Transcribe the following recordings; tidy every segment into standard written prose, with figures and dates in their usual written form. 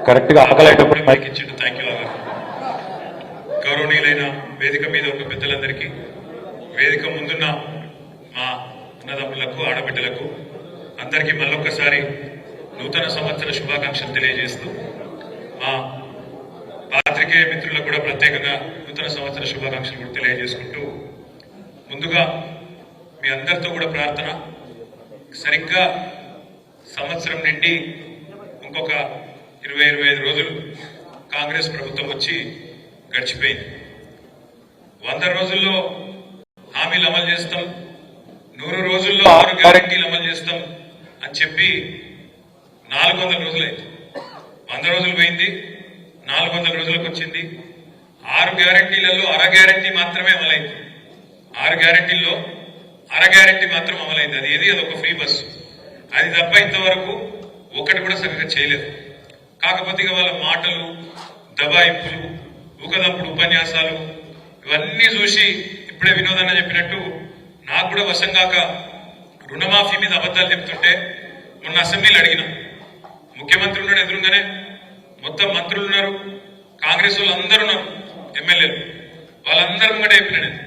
Correct గా ఆకలి అయినప్పుడు మైక్ ఇచ్చిండు. థ్యాంక్ యూ ఆగా. గౌరవనీయులైన వేదిక మీద ఉన్న పెద్దలందరికీ, వేదిక ముందున్న మా అన్నదమ్ములకు, ఆడబిడ్డలకు అందరికీ మళ్ళొక్కసారి నూతన సంవత్సర శుభాకాంక్షలు తెలియజేస్తూ, మా పాత్రికేయ మిత్రులకు కూడా ప్రత్యేకంగా నూతన సంవత్సర శుభాకాంక్షలు కూడా తెలియజేసుకుంటూ, ముందుగా మీ అందరితో కూడా ప్రార్థన, సరిగ్గా సంవత్సరం నుండి ఇంకొక 20-25 రోజులు కాంగ్రెస్ ప్రభుత్వం వచ్చి గడిచిపోయింది. 100 రోజుల్లో హామీలు అమలు చేస్తాం, 100 రోజుల్లో 6 గ్యారెంటీలు అమలు చేస్తాం అని చెప్పి 400 రోజులైంది. 100 రోజులు పోయింది, 400 రోజులకు వచ్చింది. 6 గ్యారెంటీలలో అర గ్యారెంటీ మాత్రమే అమలైంది. 6 గ్యారెంటీల్లో అర గ్యారెంటీ మాత్రం అమలైంది. అది ఏది, అదొక ఫ్రీ బస్సు. అది తప్ప ఇంతవరకు ఒకటి కూడా సరిగ్గా చేయలేదు. కాకపోతే వాళ్ళ మాటలు, దబాయింపులు, ఊకదప్పుడు ఉపన్యాసాలు ఇవన్నీ చూసి ఇప్పుడే వినోదన్న చెప్పినట్టు నాకు కూడా వశం కాక రుణమాఫీ మీద అబద్ధాలు చెప్తుంటే మొన్న అసెంబ్లీలో అడిగిన, ముఖ్యమంత్రి ఉన్నాడు ఎదురుగానే, మొత్తం మంత్రులు ఉన్నారు, కాంగ్రెస్ వాళ్ళు అందరూ ఉన్నారు, ఎమ్మెల్యేలు, వాళ్ళందరూ కూడా చెప్పిన నేను,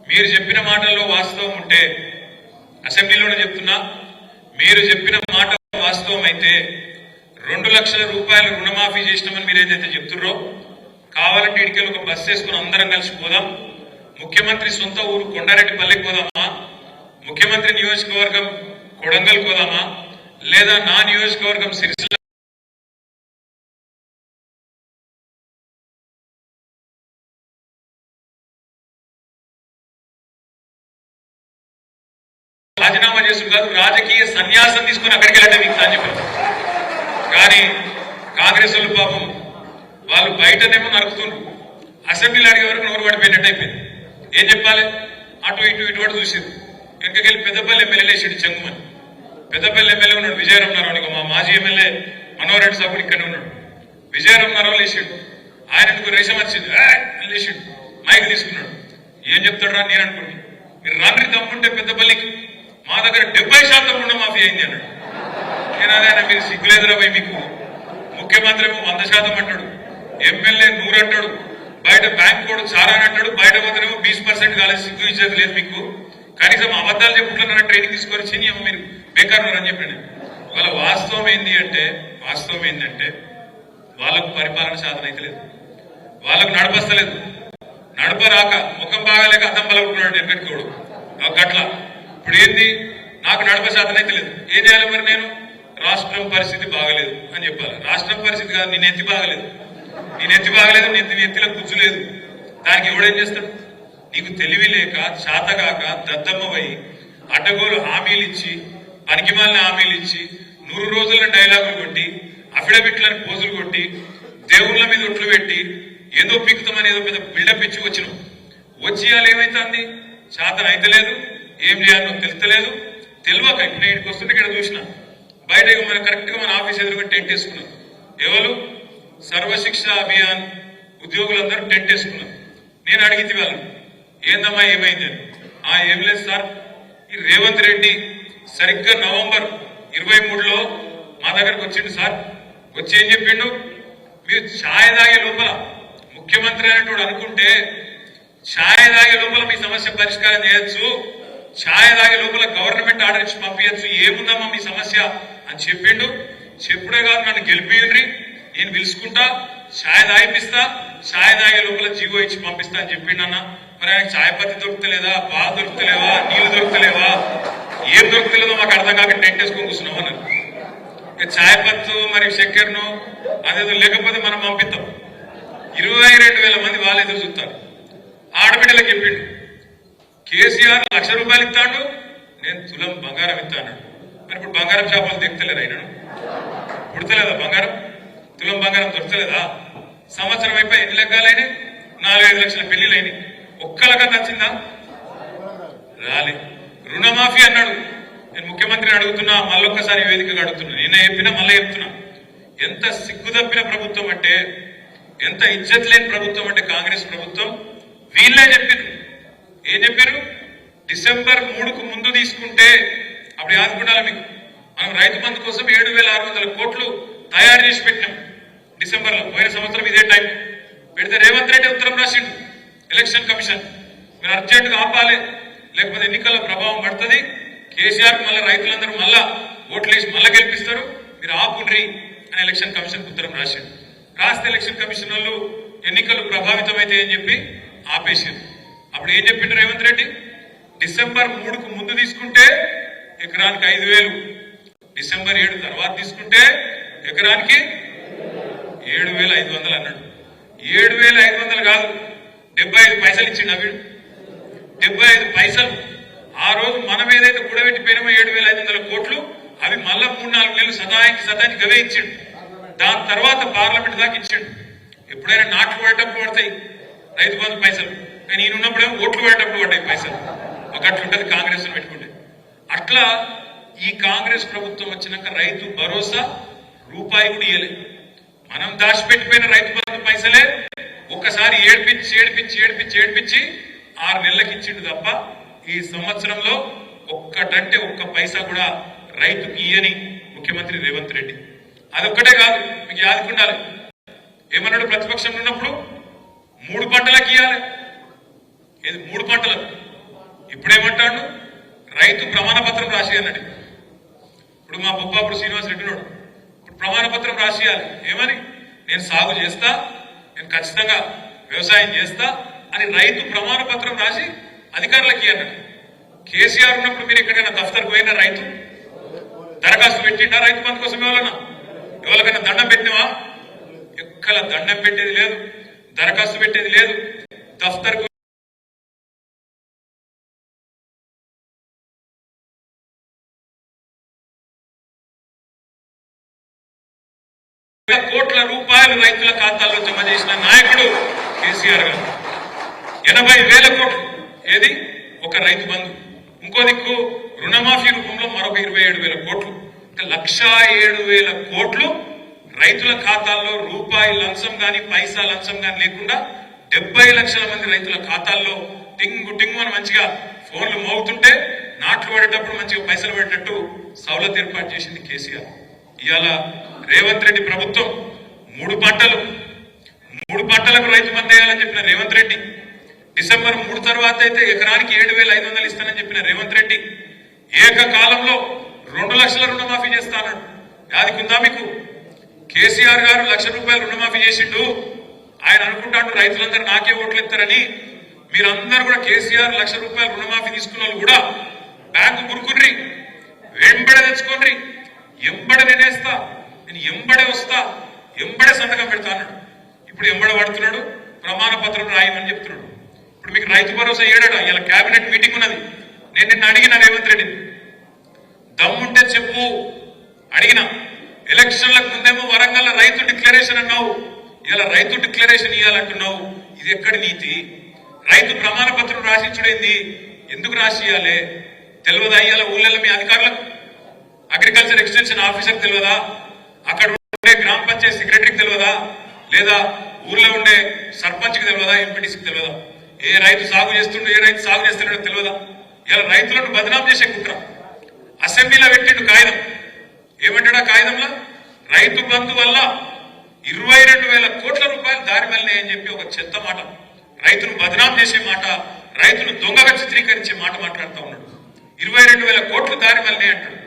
మీరు చెప్పిన మాటల్లో వాస్తవం ఉంటే, అసెంబ్లీలోనే చెప్తున్నా, మీరు చెప్పిన మాట వాస్తవం అయితే 2 లక్షల రూపాయలు రుణమాఫీ చేసినామని మీరు ఏదైతే చెప్తున్నారో, కావాలంటే ఇడికెళ్ళి ఒక బస్సు వేసుకుని అందరం కలిసి పోదాం, ముఖ్యమంత్రి సొంత ఊరు కొండారెడ్డిపల్లికి పోదామా, ముఖ్యమంత్రి నియోజకవర్గం కొడంగల్ పోదామా, లేదా నా నియోజకవర్గం సిరిసిల్ల రాజీనామా చేసుడు కాదు, రాజకీయ సన్యాసం తీసుకుని అక్కడికి వెళ్ళండి మీకు అని చెప్పారు. కానీ కాంగ్రెస్ వాళ్ళు పాపం వాళ్ళు బయటనేమో నరుకుతుండ్రు, అసెంబ్లీలో అడిగే వరకు నోరు పడిపోయినట్టు అయిపోయింది. ఏం చెప్పాలి, అటు ఇటు ఇటువంటి చూసారు. వెనకకెళ్ళి పెద్దపల్లి ఎమ్మెల్యే వేసాడు చెంగుమని. పెద్దపల్లి ఎమ్మెల్యే ఉన్నాడు విజయరామనారావు, మా మాజీ ఎమ్మెల్యే మనోహర్ రెడ్డి సాబు ఇక్కడే ఉన్నాడు. విజయరామనారావు లేచాడు, ఆయన ఎందుకు రేషం వచ్చింది లేచాడు, మైక్ తీసుకున్నాడు. ఏం చెప్తాడు నేను అనుకోండి, మీరు రాత్రి తమ్ముంటే పెద్దపల్లికి మా దగ్గర 70% రుణమాఫీ అయింది అన్నాడు. నేను అదే, మీరు సిగ్గులేదురా పోయి, మీకు ముఖ్యమంత్రి 100% అంటాడు, ఎమ్మెల్యే 100 అంటాడు, బయట బ్యాంక్ కూడా చాలా అంటాడు, బయట పోతేనేమో 20% కాలేదు, సిగ్గు ఇచ్చేది లేదు మీకు, కనీసం అబద్ధాలు చెప్పుకుంటున్నారా ట్రైనింగ్ తీసుకొని చిన్న మీరు బేకారున్నారని చెప్పండి. వాళ్ళ వాస్తవం ఏంటంటే వాళ్ళకు పరిపాలన సాధన అయితే లేదు, వాళ్ళకు నడపస్తలేదు, నడపరాక ముఖం బాగాలేక అద్దం బలవుతున్నాడు ఎక్కడికి గట్ల. ఇప్పుడు ఏంది, నాకు నడప సాధన అయితే లేదు, ఏం చేయాలి మరి నేను, రాష్ట్రం పరిస్థితి బాగలేదు అని చెప్పాలి. రాష్ట్రం పరిస్థితి కాదు, నీ నెత్తి బాగలేదు, నెత్తిలో గుజ్జు లేదు, దానికి ఎవడేం చేస్తాడు? నీకు తెలివి లేక, చాతగాక, దద్దమ్మవై అడ్డగోలు హామీలు ఇచ్చి, పనికిమాలిన హామీలు ఇచ్చి, 100 రోజుల డైలాగులు కొట్టి, అఫిడవిట్లను పోజులు కొట్టి, దేవుళ్ళ మీద ఒట్లు పెట్టి, ఏదో పిక్కుతామని ఏదో పెద్ద బిల్డప్ ఇచ్చి వచ్చినావు. వచ్చి వాళ్ళు ఏమైతుంది, చాతన అయితే లేదు, ఏం చేయాలో తెలుస్తలేదు, తెలియక ఇప్పుడు ఇక్కడికి వస్తుంటే ఇక్కడ చూసిన బయట మనం కరెక్ట్ గా మన ఆఫీస్ ఎదురుగా టెంట్ వేసుకున్నాం. ఎవరు, సర్వశిక్ష అభియాన్ ఉద్యోగులందరూ టెంట్ వేసుకున్నారు. నేను అడిగితే వాళ్ళు ఏందమ్మా ఏమైందని, ఏం లేదు సార్, ఈ రేవంత్ రెడ్డి సరిగ్గా నవంబర్ 23లో మా దగ్గరకు వచ్చిండు సార్, వచ్చి ఏం చెప్పిండు, మీరు ఛాయ్ తాగే లోపల ముఖ్యమంత్రి అనేటోడు అనుకుంటే ఛాయ్ తాగే లోపల మీ సమస్య పరిష్కారం చేయొచ్చు, ఛాయ్ తాగే లోపల గవర్నమెంట్ ఆర్డర్ ఇచ్చి పంపించచ్చు, ఏముందమ్మా మీ సమస్య అని చెప్పిండు. చెప్పుడే కాదు, నన్ను గెలిపియండి, నేను పిలుచుకుంటా, ఛాయ్ తాగిపిస్తా, ఛాయ్ తాగే లోపల జీవో ఇచ్చి పంపిస్తా అని చెప్పిండన్న. మరి ఆయనకు ఛాయ్ పత్తి దొరుకుతలేదా, పాలు దొరుకుతలేవా, నీళ్లు దొరుకుతలేవా, ఏం దొరుకుతలేదో మాకు అర్థం కాక టెంట్ వేసుకొని కూర్చున్నాం అన్నారు. ఛాయ్ పత్తు మరి చక్కెరను అదేదో లేకపోతే మనం పంపిస్తాం. 22,000 మంది వాళ్ళు ఎదురు చూస్తారు. ఆడబిడ్డలకు చెప్పిండు, కేసీఆర్ ₹1,00,000 ఇస్తాడు, నేను తులం బంగారం ఇస్తాను. మరి ఇప్పుడు బంగారం చేపలు దిగుతలేదా, అయినాడు పుడతలేదా బంగారం, తులం బంగారం దొరకలేదా? సంవత్సరం అయిపోయి ఎన్ని లెగ్గాలైనా 4-5 లక్షల పెళ్లిలైనాయి, ఒక్కలగా నచ్చిందా? రాలే. రుణమాఫీ అన్నాడు, నేను ముఖ్యమంత్రిని అడుగుతున్నా, మళ్ళొక్కసారి వేదికగా అడుగుతున్నా, నిన్న చెప్పినా మళ్ళీ చెప్తున్నా, ఎంత సిగ్గుదప్పిన ప్రభుత్వం అంటే, ఎంత ఇజ్జత్ లేని ప్రభుత్వం అంటే కాంగ్రెస్ ప్రభుత్వం. వీళ్ళే చెప్పారు, ఏం చెప్పారు, డిసెంబర్ 3కు ముందు తీసుకుంటే అప్పుడు యాదుకుండాలి మీకు, మనం రైతు బంధు కోసం 7,600 కోట్లు తయారు చేసి పెట్టినాం. డిసెంబర్లో పోయిన సంవత్సరం ఇదే టైం పెడితే రేవంత్ రెడ్డి ఉత్తరం రాసిండు ఎలక్షన్ కమిషన్, మీరు అర్జెంటుగా ఆపాలి లేకపోతే ఎన్నికల్లో ప్రభావం పడుతుంది, కేసీఆర్ మళ్ళీ రైతులందరూ మళ్ళా ఓట్లేసి మళ్ళా గెలిపిస్తారు, మీరు ఆపుండ్రి అని ఎలక్షన్ కమిషన్ ఉత్తరం రాసిండు. రాస్తే ఎలక్షన్ కమిషన్ వాళ్ళు ఎన్నికలు ప్రభావితమైతే అని చెప్పి ఆపేసారు. అప్పుడు ఏం చెప్పిండు రేవంత్ రెడ్డి, డిసెంబర్ 3కు ముందు తీసుకుంటే ఎకరానికి 5,000, డిసెంబర్ 7 తర్వాత తీసుకుంటే ఎకరానికి 7,500 అన్నాడు. 7,500 కాదు, 75 పైసలు ఇచ్చిండు అవిడు. 75 పైసలు ఆ రోజు మనం ఏదైతే కూడబెట్టిపోయినామో 7,500 కోట్లు అవి మళ్ళా 3-4 నెలలు సదానికి గవే ఇచ్చిండు. దాని తర్వాత పార్లమెంట్ దాకా ఇచ్చిండు. ఎప్పుడైనా నాట్లు పడేటప్పుడు పడతాయి రైతు బంధు పైసలు, కానీ ఈయన ఉన్నప్పుడేమో ఓట్లు పడేటప్పుడు పడ్డాయి పైసలు. ఒకట్లుంటది కాంగ్రెస్ పెట్టుకుంటే. అట్లా ఈ కాంగ్రెస్ ప్రభుత్వం వచ్చినాక రైతు భరోసా రూపాయి కూడా ఇయ్యలేదు. మనం దాచిపెట్టిపోయిన రైతు బంధు పైసలే ఒక్కసారి ఏడిపించి 6 నెలలకు ఇచ్చిండు తప్ప ఈ సంవత్సరంలో ఒక్కటంటే ఒక్క పైసా కూడా రైతుకి ఇయ్యని ముఖ్యమంత్రి రేవంత్ రెడ్డి. అదొక్కటే కాదు, మీకు యాదుకుండాలి, ఏమన్నాడు ప్రతిపక్షంలో ఉన్నప్పుడు 3 పంటలకు ఇయ్యాలి, ఏది 3 పంటలకు. ఇప్పుడేమంటాడు, రైతు ప్రమాణ పత్రం రాసి అన్నాడు. ఇప్పుడు మా బొప్పాపుడు శ్రీనివాస్ రెడ్డి నాడు ఇప్పుడు ప్రమాణ పత్రం రాసియాలి ఏమని, నేను సాగు చేస్తా, నేను ఖచ్చితంగా వ్యవసాయం చేస్తా అని రైతు ప్రమాణ పత్రం రాసి అధికారులకి అన్నాడు. కేసీఆర్ ఉన్నప్పుడు మీరు ఎక్కడైనా దఫ్తర్కు పోయినా రైతు దరఖాస్తు పెట్టిండా రైతు బంధు కోసం? ఎవరికైనా దండం పెట్టినవా? ఎక్కడ దండం పెట్టేది లేదు, దరఖాస్తు పెట్టేది లేదు. దఫ్తర్కు కోట్ల రూపాయలు రైతుల ఖాతాల్లో జమ చేసిన నాయకుడు కేసీఆర్ గారు. 80,000 కోట్లు ఏది ఒక రైతు బంధు, ఇంకో దిక్కు రుణమాఫీ రూపంలో మరొక 27,000 కోట్లు, 1,07,000 కోట్లు రైతుల ఖాతాల్లో రూపాయి లంచం గాని పైసా లంచం గాని లేకుండా 70 లక్షల మంది రైతుల ఖాతాల్లో టింగు టింగు అని మంచిగా ఫోన్లు మోగుతుంటే నాట్లు పడేటప్పుడు మంచిగా పైసలు పడేటట్టు సౌలత్ ఏర్పాటు చేసింది కేసీఆర్. ఇవాళ రేవంత్ రెడ్డి ప్రభుత్వం 3 పంటలకు రైతు బంధు వేయాలని చెప్పిన రేవంత్ రెడ్డి, డిసెంబర్ 3 తర్వాత అయితే ఎకరానికి 7,500 ఇస్తానని చెప్పిన రేవంత్ రెడ్డి ఏకకాలంలో 2 లక్షల రుణమాఫీ చేస్తాడు. యాదికుందా మీకు? కేసీఆర్ గారు 1,00,000 రూపాయలు రుణమాఫీ చేసిండు. ఆయన అనుకుంటాడు రైతులందరూ నాకే ఓట్లు ఇస్తారని. మీరందరూ కూడా కేసీఆర్ 1,00,000 రూపాయలు రుణమాఫీ తీసుకున్న వాళ్ళు కూడా బ్యాంకు గురుకుర్రి, వెంబడే తెచ్చుకోండి, ఎంబడే నేనేస్తా, నేను ఎంబడే వస్తా, ఎంబడే సంతకం పెడతా అన్నాడు. ఇప్పుడు ఎంబడ పడుతున్నాడు, ప్రమాణ పత్రం రాయమని చెప్తున్నాడు. ఇప్పుడు మీకు రైతు భరోసా ఏడట, ఇలా కేబినెట్ మీటింగ్ ఉన్నది. నేను నిన్న అడిగిన రేవంత్ రెడ్డిని, దమ్ముంటే చెప్పు అడిగిన. ఎలక్షన్లకు ముందేమో వరంగల్ రైతు డిక్లరేషన్ అన్నావు, ఇలా రైతు డిక్లరేషన్ ఇవ్వాలంటున్నావు. ఇది ఎక్కడి నీతి? రైతు ప్రమాణ పత్రం రాసిచ్చుడేంది? ఎందుకు రాసియాలే? తెలియదా? ఇవాళ ఊళ్ళల్లో మీ అధికారులకు, అగ్రికల్చర్ ఎక్స్టెన్షన్ ఆఫీసర్ తెలియదా? అక్కడ ఉండే గ్రామ పంచాయతీ సెక్రటరీకి తెలియదా? లేదా ఊర్లో ఉండే సర్పంచ్కి తెలియదా? ఎంపీటీసీకి తెలియదా? ఏ రైతు సాగు చేస్తుండో ఏ రైతు సాగు చేస్తున్నాడో తెలియదా? ఇలా రైతులను బదనాం చేసే కుట్ర. అసెంబ్లీలో పెట్టిండు కాగితం, ఏమంటాడా కాగితంలో? రైతు బంధు వల్ల 22,000 కోట్ల రూపాయలు దారి వెళ్ళినాయని చెప్పి ఒక చెత్త మాట, రైతును బదనాం చేసే మాట, రైతును దొంగగా చిత్రీకరించే మాట మాట్లాడుతూ ఉన్నాడు. 22,000 కోట్లు దారి వెళ్ళినాయి అంటాడు.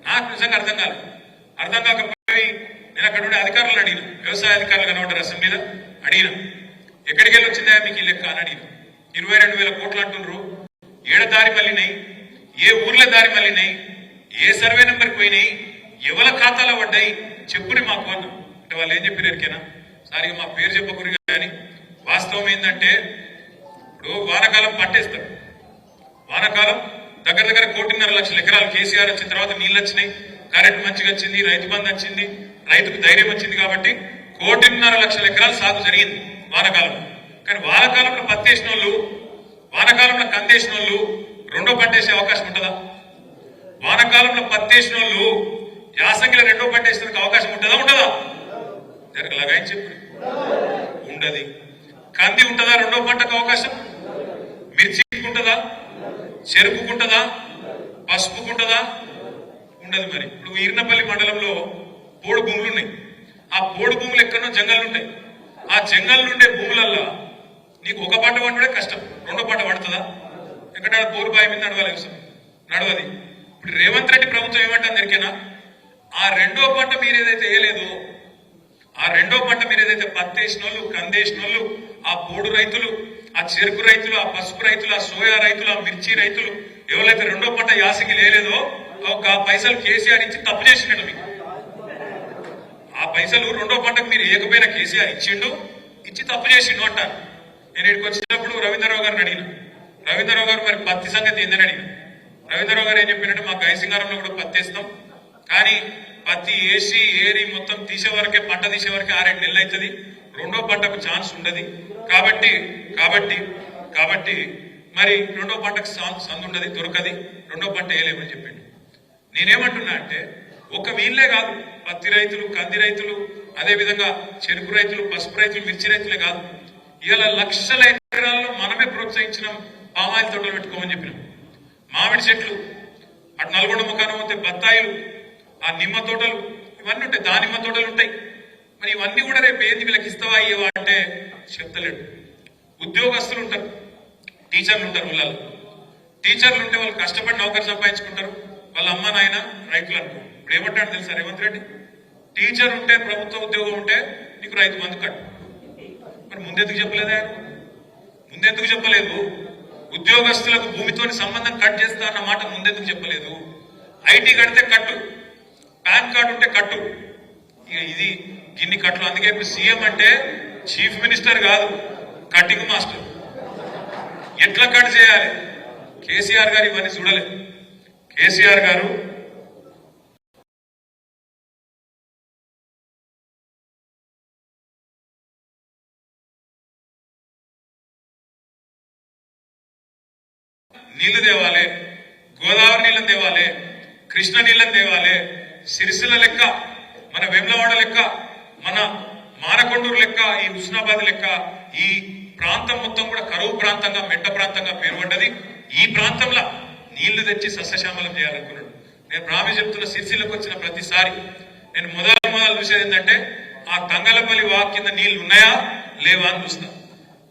నాకు నిజంగా అర్థం కాకపోయి నేను అక్కడ ఉండే అధికారులను అడిగిన, వ్యవసాయ అధికారులు కనబడ్డారు అసెంబ్లీలో, అడిగిన ఎక్కడికి వెళ్ళి వచ్చిందా మీకు ఈ లెక్క అని అడిగిన. 22,000 కోట్లు అంటున్నారు, ఏడ దారి మళ్ళినాయి, ఏ ఊర్ల దారి మళ్ళినాయి, ఏ సర్వే నెంబర్కి పోయినాయి, ఎవరి ఖాతాలో పడ్డాయి చెప్పుని మాకు అన్న. అంటే వాళ్ళు ఏం చెప్పారు ఎరికేనా? సారిగా మా పేరు చెప్పకూరి కానీ వాస్తవం ఏంటంటే, ఇప్పుడు వానాకాలం పట్టేస్తారు, వానాకాలం దగ్గర 1.5 లక్షల ఎకరాలు కేసీఆర్ వచ్చిన తర్వాత నీళ్ళు వచ్చినాయి, కరెంట్ మంచిగా వచ్చింది, రైతు బంధు వచ్చింది, రైతుకు ధైర్యం వచ్చింది కాబట్టి 1.5 లక్షల ఎకరాలు సాగు జరిగింది వానాకాలంలో. కానీ వానాకాలంలో పత్తేసిన వాళ్ళు, వానాకాలంలో కందేసిన వాళ్ళు రెండో పంట వేసే అవకాశం ఉంటుందా? వానాకాలంలో పత్తేసిన వాళ్ళు యాసంగిలో రెండో పంట వేసేందుకు అవకాశం ఉంటుందా? జరగలాగా ఆయన చెప్పు ఉండదు. కంది ఉంటుందా రెండో పంటకు అవకాశం? మిర్చికుంటుందా? చెరుకుకుంటుందా? పసుపుకుంటుందా? ఉండదు. మరి ఇప్పుడు ఈర్నపల్లి మండలంలో 3 భూములు ఉన్నాయి. ఆ ఆ పోడు భూములు ఎక్కడో జంగల్ ఉంటాయి. ఆ జంగల్ నుండే భూములల్లో నీకు ఒక పంట పండుడే కష్టం, రెండో పంట పడుతుందా? ఎక్కడ బోరు బావి మీద నడవాలి, నడవది. ఇప్పుడు రేవంత్ రెడ్డి ప్రభుత్వం ఏమంటారు ఎరికేనా? ఆ రెండో పంట మీరు ఏదైతే వేయలేదో, ఆ రెండో పంట మీరు ఏదైతే పత్తి వేసిన వాళ్ళు, కందేసిన వాళ్ళు, ఆ పోడు రైతులు, ఆ చెరుకు రైతులు, ఆ పసుపు రైతులు, ఆ సోయా రైతులు, ఆ మిర్చి రైతులు ఎవరైతే రెండో పంట యాసకి లేలేదో ఒక పైసలు కేసీఆర్ ఇచ్చి తప్పు చేసిండు మీకు. ఆ పైసలు రెండో పంటకు మీరు ఏకపోయినా కేసీఆర్ ఇచ్చిండు, ఇచ్చి తప్పు చేసిండు అంటారు. నేను ఇక్కడికి వచ్చినప్పుడు రవీంద్రరావు గారిని అడిగిన, రవీంద్రరావు గారు మరి పత్తి సంగతి ఏందని అడిగిన. రవీంద్రరావు గారు ఏం చెప్పినట్టు మా గైసింగారంలో కూడా పత్తి వేస్తాం, కానీ పత్తి వేసి ఏరి మొత్తం తీసే వరకే, పంట తీసే వరకే 6-7 నెలలు అవుతుంది, రెండో పంటకు ఛాన్స్ ఉండదు. కాబట్టి కాబట్టి కాబట్టి మరి రెండో పంటకు సందు ఉండదు, దొరకది, రెండో పంట వేయలేమని చెప్పిండు. నేనేమంటున్నా అంటే ఒక వీళ్ళే కాదు, పత్తి రైతులు, కంది రైతులు, అదేవిధంగా చెరుకు రైతులు, పసుపు రైతులు, మిర్చి రైతులే కాదు, ఇలా లక్షల ఎకరాల్లో మనమే ప్రోత్సహించిన పామాయిల్ తోటలు పెట్టుకోమని చెప్పినాం. మామిడి చెట్లు, అటు నల్గొండ ముఖానం పోతే బత్తాయిలు, ఆ నిమ్మ తోటలు, ఇవన్నీ ఉంటాయి, దానిమ్మ తోటలు ఉంటాయి. మరి ఇవన్నీ కూడా రేపు ఏంది వీళ్ళకి ఇస్తావా ఇవ్వవా అంటే చెప్తలేడు. ఉద్యోగస్తులు ఉంటారు, టీచర్లు ఉంటారు, ఊళ్ళలో టీచర్లు ఉంటే వాళ్ళు కష్టపడి నౌకరు సంపాదించుకుంటారు, వాళ్ళ అమ్మ నాయన రైతులు అనుకో. ఇప్పుడు ఏమంటాడు తెలుసా రేవంత్ రెడ్డి? టీచర్ ఉంటే, ప్రభుత్వ ఉద్యోగం ఉంటే నీకు రైతు బంధు కట్టు. మరి ముందెందుకు చెప్పలేదా? ముందెందుకు చెప్పలేదు? ఉద్యోగస్తులకు భూమితోని సంబంధం కట్ చేస్తా అన్న మాట ముందెందుకు చెప్పలేదు? ఐటీ కడితే కట్టు, పాన్ కార్డు ఉంటే కట్టు, ఇక ఇది గిన్ని కట్లు. అందుకే ఇప్పుడు సీఎం అంటే చీఫ్ మినిస్టర్ కాదు, కటింగ్ మాస్టర్. ఎట్లా కట్ చేయాలి? కేసీఆర్ గారు ఇవన్నీ చూడలేదు. కేసీఆర్ గారు నీళ్లు తేవాలి, గోదావరి నీళ్ళని తేవాలి, కృష్ణ నీళ్ళని తేవాలి, సిరిసిల్ల లెక్క, మన వేములవాడ లెక్క, మన మానకొండూరు లెక్క, ఈ హుస్నాబాద్ లెక్క ఈ ప్రాంతం మొత్తం కూడా కరువు ప్రాంతంగా, మెట్ట ప్రాంతంగా పేరుపడ్డది. ఈ ప్రాంతంలో నీళ్లు తెచ్చి సస్యశ్యామలం చేయాలనుకున్నాడు. నేను ప్రామిస్ చెప్తున్న, సిరిసిల్లకు వచ్చిన ప్రతిసారి నేను మొదలు చూసేది ఏంటంటే ఆ తంగలపల్లి వాక్ కింద నీళ్లు ఉన్నాయా లేవా అని చూస్తా.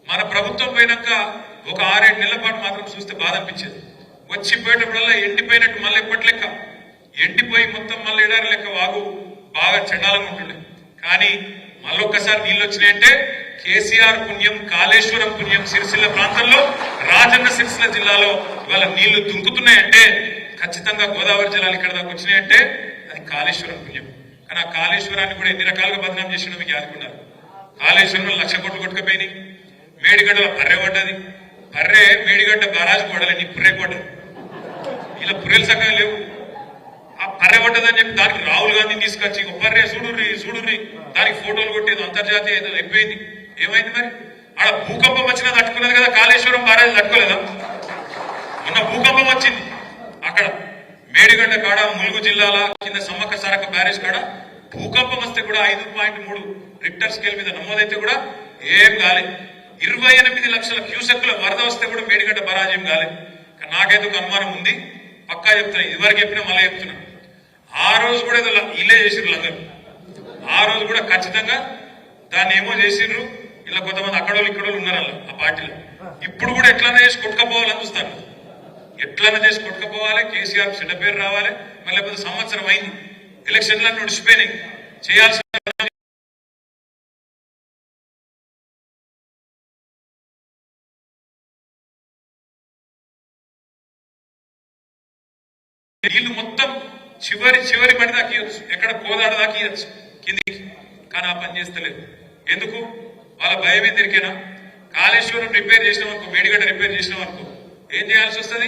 మన ప్రభుత్వం పోయినాక ఒక 6-7 నెలల పాటు మాత్రం చూస్తే బాధ అనిపించేది. వచ్చిపోయేటప్పుడల్లా ఎండిపోయినట్టు మళ్ళీ ఎప్పటి లెక్క ఎండిపోయి మొత్తం మళ్ళీ ఎడారి లెక్క వాగు బాగా చండాలంగా ఉంటుండే. కానీ మళ్ళొక్కసారి నీళ్ళు వచ్చినాయంటే కేసీఆర్ పుణ్యం, కాళేశ్వరం పుణ్యం. సిరిసిల్ల ప్రాంతంలో, రాజన్న సిరిసిల్ల జిల్లాలో ఇవాళ నీళ్లు దుంకుతున్నాయంటే ఖచ్చితంగా గోదావరి జలాలు ఇక్కడ దాకా వచ్చినాయంటే అది కాళేశ్వరం పుణ్యం. కానీ ఆ కాళేశ్వరాన్ని కూడా ఎన్ని రకాలుగా బదనాం చేసినా మీకు యాదుకున్నారు. కాళేశ్వరంలో 1,00,000 కోట్లు కొట్టుకుపోయినాయి. మేడిగడ్డలో పర్రె పడ్డది, పర్రె మేడిగడ్డ బరాజు కొడలే, నీ పుర్రె కొట్టదు. ఇలా పుర్రెలు చక్కగా లేవు. ఆ పర్రె పడ్డదని చెప్పి దానికి రాహుల్ గాంధీని తీసుకొచ్చి పర్రె చూడుర్రి చూడుర్రి దానికి ఫోటోలు కొట్టేది అంతర్జాతీయ ఏదో అయిపోయింది. ఏమైంది మరి? ఆడ భూకంపం వచ్చినా తట్టుకున్నది కదా, కాళేశ్వరం బరాజు తట్టుకోలేదా? మొన్న భూకంపం వచ్చింది అక్కడ మేడిగడ్డ కాడ, ములుగు జిల్లాల కింద సమ్మక్క సారక్క బ్యారేజ్ కాడ భూకంపం వస్తే కూడా 5.3 రిక్టర్ స్కేల్ మీద నమోదైతే కూడా ఏం కాలే. 28 లక్షల క్యూసెక్ల వరద వస్తే కూడా మేడిగడ్డ బరాజ్ ఏం కాలే. నాకైతే ఒక అనుమానం ఉంది, పక్కా చెప్తున్నా, ఇదివరకు చెప్పినా మళ్ళీ చెప్తున్నా. ఆ రోజు కూడా ఏదో ఇల్లే చేసిర్రు అందరూ. ఆ రోజు కూడా ఖచ్చితంగా దాన్ని ఏమో చేసిండ్రు. ఇలా కొంతమంది అక్కడోళ్ళు ఇక్కడోళ్ళు ఉన్నారు అలా ఆ పార్టీలో. ఇప్పుడు కూడా ఎట్లన్నా చేసి కొట్టుకపోవాలని చూస్తారు. ఎట్లన్నా చేసి కొట్టుకపోవాలి, కేసీఆర్ చెడ్డ పేరు రావాలి. మళ్ళీ లేకపోతే సంవత్సరం అయింది, ఎలక్షన్లన్నీ నడిచిపోయినాయి, చేయాల్సిన నీళ్లు మొత్తం చివరి పడి దాకా ఇవ్వచ్చు, ఎక్కడ కోదాడ దాకా ఇవ్వచ్చు కిందికి. కానీ ఆ పని చేస్తలేదు. ఎందుకు? వాళ్ళ భయం ఏందిరికేనా? కాళేశ్వరం రిపేర్ చేసినాం అనుకో, మేడిగడ్డ రిపేర్ చేసినాం అనుకో, ఏం చేయాల్సి వస్తుంది?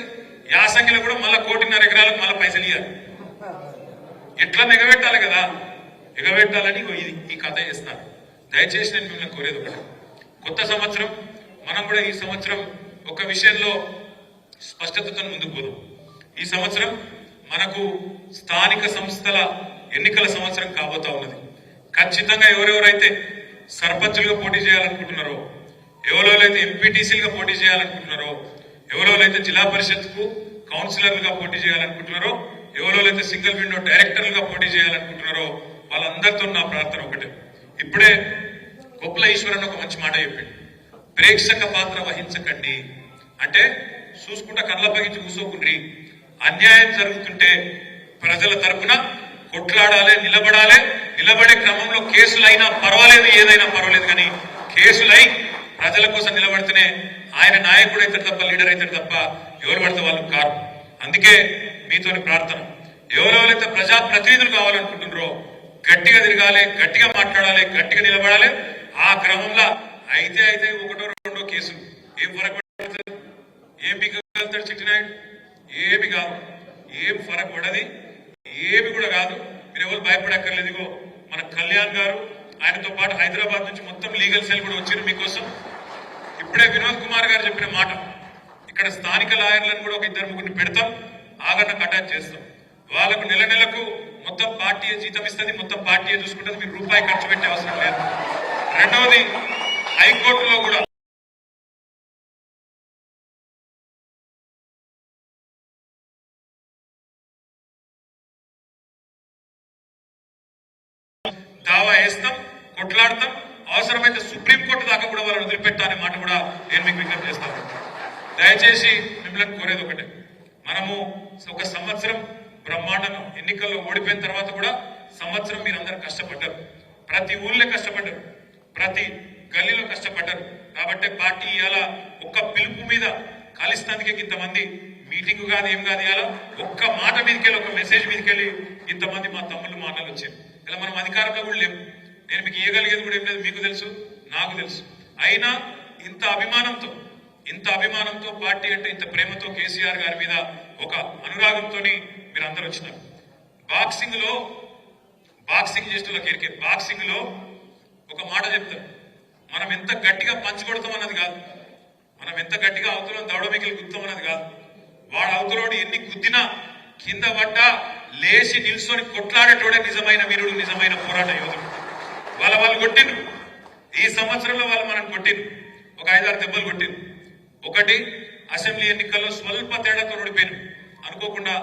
యాసంగిలో కూడా మళ్ళీ 1.5 ఎకరాలకు మళ్ళీ పైసలు ఇవ్వాలి. ఎట్లా ఎగబెట్టాలి కదా, ఎగబెట్టాలని ఇది ఈ కథ చేస్తున్నారు. దయచేసి నేను మిమ్మల్ని కోరేది ఒకటి, కొత్త సంవత్సరం మనం కూడా ఈ సంవత్సరం ఒక విషయంలో స్పష్టతతో ముందుకు పోదాం. ఈ సంవత్సరం మనకు స్థానిక సంస్థల ఎన్నికల సంవత్సరం కాబోతా ఉన్నది. ఖచ్చితంగా ఎవరెవరైతే సర్పంచులుగా పోటీ చేయాలనుకుంటున్నారో, ఎవరెవరైతే ఎంపీటీసీలుగా పోటీ చేయాలనుకుంటున్నారో, ఎవరెవరైతే జిల్లా పరిషత్కు కౌన్సిలర్లుగా పోటీ చేయాలనుకుంటున్నారో, ఎవరెవరైతే సింగిల్ విండో డైరెక్టర్లుగా పోటీ చేయాలనుకుంటున్నారో వాళ్ళందరితో నా ప్రార్థన ఒకటే, ఇప్పుడే కొప్పుల ఈశ్వరన్ ఒక మంచి మాట చెప్పిండు. ప్రేక్షక పాత్ర వహించకండి అంటే చూసుకుంటా కళ్ళప్పగించి కూసోకుండ్రి. అన్యాయం జరుగుతుంటే ప్రజల తరపున కొట్లాడాలి, నిలబడాలి. నిలబడే క్రమంలో కేసులైనా పర్వాలేదు, ఏదైనా పర్వాలేదు, కానీ కేసులై ప్రజల కోసం నిలబడితేనే ఆయన నాయకుడు అవుతాడు తప్ప, లీడర్ అవుతాడు తప్ప ఎవరు పడితే వాళ్ళు కారు. అందుకే మీతోని ప్రార్థన, ఎవరెవరైతే ప్రజాప్రతినిధులు కావాలనుకుంటున్నారో గట్టిగా తిరగాలి, గట్టిగా మాట్లాడాలి, గట్టిగా నిలబడాలి. ఆ క్రమంలో అయితే ఒకటో రెండో కేసులు ఏం ఫరక్ పడుతుంది? ఏం పీకగలుగుతాడు చిట్టినాయుడు? ఏమి కాదు, ఏం ఫరక్ పడది, ఏమి కూడా కాదు. మీరు ఎవరు భయపడక్కర్లేదు. ఇగో మన కళ్యాణ్ గారు, ఆయనతో పాటు హైదరాబాద్ నుంచి మొత్తం లీగల్ సెల్ కూడా వచ్చారు మీకోసం. ఇప్పుడే వినోద్ కుమార్ గారు చెప్పిన మాట, ఇక్కడ స్థానిక లాయర్లను కూడా ఒక ఇద్దరు ముగ్గురిని పెడతాం, ఆగరణకు అటాచ్ చేస్తాం. వాళ్ళకు నెల నెలకు మొత్తం పార్టీ జీతం ఇస్తుంది, మొత్తం పార్టీ చూసుకుంటుంది, మీరు రూపాయి ఖర్చు పెట్టే అవసరం లేదు. రెండవది, హైకోర్టులో కూడా దావా వేస్తాం, కొట్లాడతాం. అవసరమైతే సుప్రీంకోర్టు దాకా కూడా వాళ్ళని వదిలిపెట్టాలనే మాట కూడా నేను మీకు విజ్ఞప్తి చేస్తాను. దయచేసి మిమ్మల్ని కోరేది ఒకటే, మనము ఒక సంవత్సరం బ్రహ్మాండంగా ఎన్నికల్లో ఓడిపోయిన తర్వాత కూడా సంవత్సరం మీరందరూ కష్టపడ్డారు, ప్రతి ఊళ్ళో కష్టపడ్డారు, ప్రతి గల్లీలో కష్టపడ్డారు. కాబట్టి పార్టీ ఇవాళ ఒక్క పిలుపు మీద కలిసినందుకే ఇంతమంది మీటింగ్ కాదు, ఏం కాదు, ఇవాళ ఒక్క మాట మీదకెళ్ళి, ఒక మెసేజ్ మీదకెళ్ళి ఇంతమంది మా తమ్ముళ్ళు మా అన్నలు వచ్చారు. ఇలా మనం అధికారంలో కూడా లేవు, నేను మీకు ఇవ్వగలిగేది కూడా ఏం లేదు, మీకు తెలుసు, నాకు తెలుసు. అయినా ఇంత అభిమానంతో పార్టీ అంటే ఇంత ప్రేమతో కేసీఆర్ గారి మీద ఒక అనురాగంతో మీరు అందరూ వచ్చినారు. బాక్సింగ్ చేస్తున్న క్రికెట్ బాక్సింగ్ లో ఒక మాట చెప్తారు, మనం ఎంత గట్టిగా పంచుకొడతాం అన్నది కాదు, మనం ఎంత గట్టిగా అవతల దౌడమికలు గుద్దాం అన్నది కాదు. వాడు అవతలోడు ఎన్ని గుద్దినా కింద పడ్డా లేచి నిల్చొని కొట్లాడేటోడే నిజమైన వీరుడు, నిజమైన పోరాట యోధుడు. వాళ్ళు కొట్టిండ్రు, ఈ సంవత్సరంలో వాళ్ళు మనం కొట్టిండ్రు, ఒక 5-6 దెబ్బలు కొట్టిండ్రు. ఒకటి, అసెంబ్లీ ఎన్నికల్లో స్వల్ప తేడాతో ఓడిపోయారు. అనుకోకుండా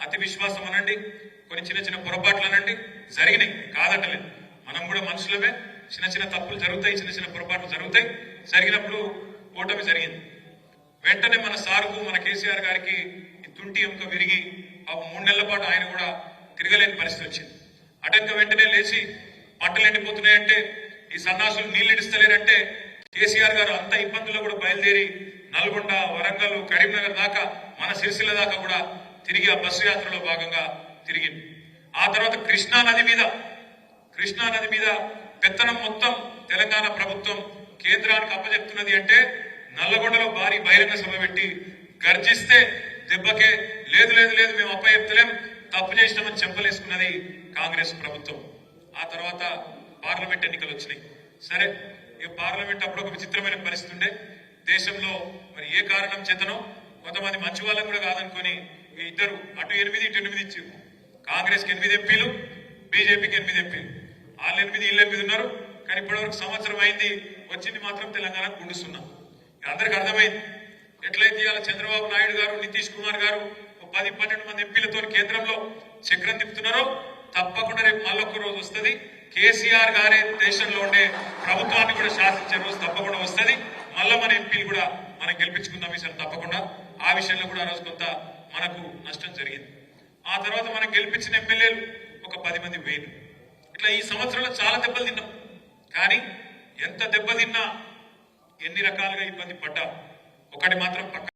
అతి విశ్వాసం అనండి, కొన్ని చిన్న పొరపాట్లు అనండి జరిగినాయి, కాదట్టలేదు. మనం కూడా మనుషులమే, చిన్న తప్పులు జరుగుతాయి, చిన్న పొరపాట్లు జరుగుతాయి. జరిగినప్పుడు ఓటమి జరిగింది. వెంటనే మన సార్కు, మన కేసీఆర్ గారికి ఈ తుంటి ఎముక విరిగి 3 నెలల పాటు ఆయన కూడా తిరగలేని పరిస్థితి వచ్చింది. అటెంక వెంటనే లేచి పంటలు ఎండిపోతున్నాయంటే, ఈ సన్నాసులు నీళ్లు ఇడిస్తలేరంటే కేసీఆర్ గారు అంత ఇబ్బందుల్లో కూడా బయలుదేరి నల్గొండ, వరంగల్, కరీంనగర్ దాకా, మన సిరిసిల్ల దాకా కూడా తిరిగి ఆ బస్సు యాత్రలో భాగంగా తిరిగింది. ఆ తర్వాత కృష్ణా నది మీద పెత్తనం మొత్తం తెలంగాణ ప్రభుత్వం కేంద్రానికి అప్పచెప్తున్నది అంటే నల్లగొండలో భారీ బహిరంగ సభ పెట్టి గర్జిస్తే దెబ్బకే లేదు మేము అప్పచెప్తలేం, తప్పు చేసినామని చెంపలేసుకున్నది కాంగ్రెస్ ప్రభుత్వం. ఆ తర్వాత పార్లమెంట్ ఎన్నికలు వచ్చినాయి. సరే, ఈ పార్లమెంట్ అప్పుడు ఒక విచిత్రమైన పరిస్థితి ఉండే దేశంలో. మరి ఏ కారణం చేతనో కొంతమంది మంచి వాళ్ళని కూడా కాదనుకొని ఈ ఇద్దరు అటు 8 ఇటు 8 ఇచ్చారు. కాంగ్రెస్కి 8 ఎంపీలు, బీజేపీకి 8 ఎంపీలు. వాళ్ళు 8 వీళ్ళు 8 ఉన్నారు. కానీ ఇప్పటివరకు సంవత్సరం అయింది, వచ్చింది మాత్రం తెలంగాణ గుండుస్తున్నాం. అందరికి అర్థమైంది ఎట్లయితే ఇవాళ చంద్రబాబు నాయుడు గారు, నితీష్ కుమార్ గారు 10-12 మంది ఎంపీలతో కేంద్రంలో చక్రం తిప్పుతున్నారో, తప్పకుండా రేపు మళ్ళొక్క రోజు వస్తుంది. కేసీఆర్ గారే దేశంలో ఉండే ప్రభుత్వాన్ని కూడా శాసించే రోజు తప్పకుండా వస్తుంది. మళ్ళా మన ఎంపీలు కూడా మనం గెలిపించుకుందాం ఈసారి తప్పకుండా. ఆ విషయంలో కూడా ఆ రోజు కొంత మనకు నష్టం జరిగింది. ఆ తర్వాత మనం గెలిపించిన ఎమ్మెల్యేలు ఒక 10 మంది వేలు. ఇట్లా ఈ సంవత్సరంలో చాలా దెబ్బలు తిన్నాం. కానీ ఎంత దెబ్బ తిన్నా, ఎన్ని రకాలుగా ఇబ్బంది పడ్డా, ఒకటి మాత్రం పక్క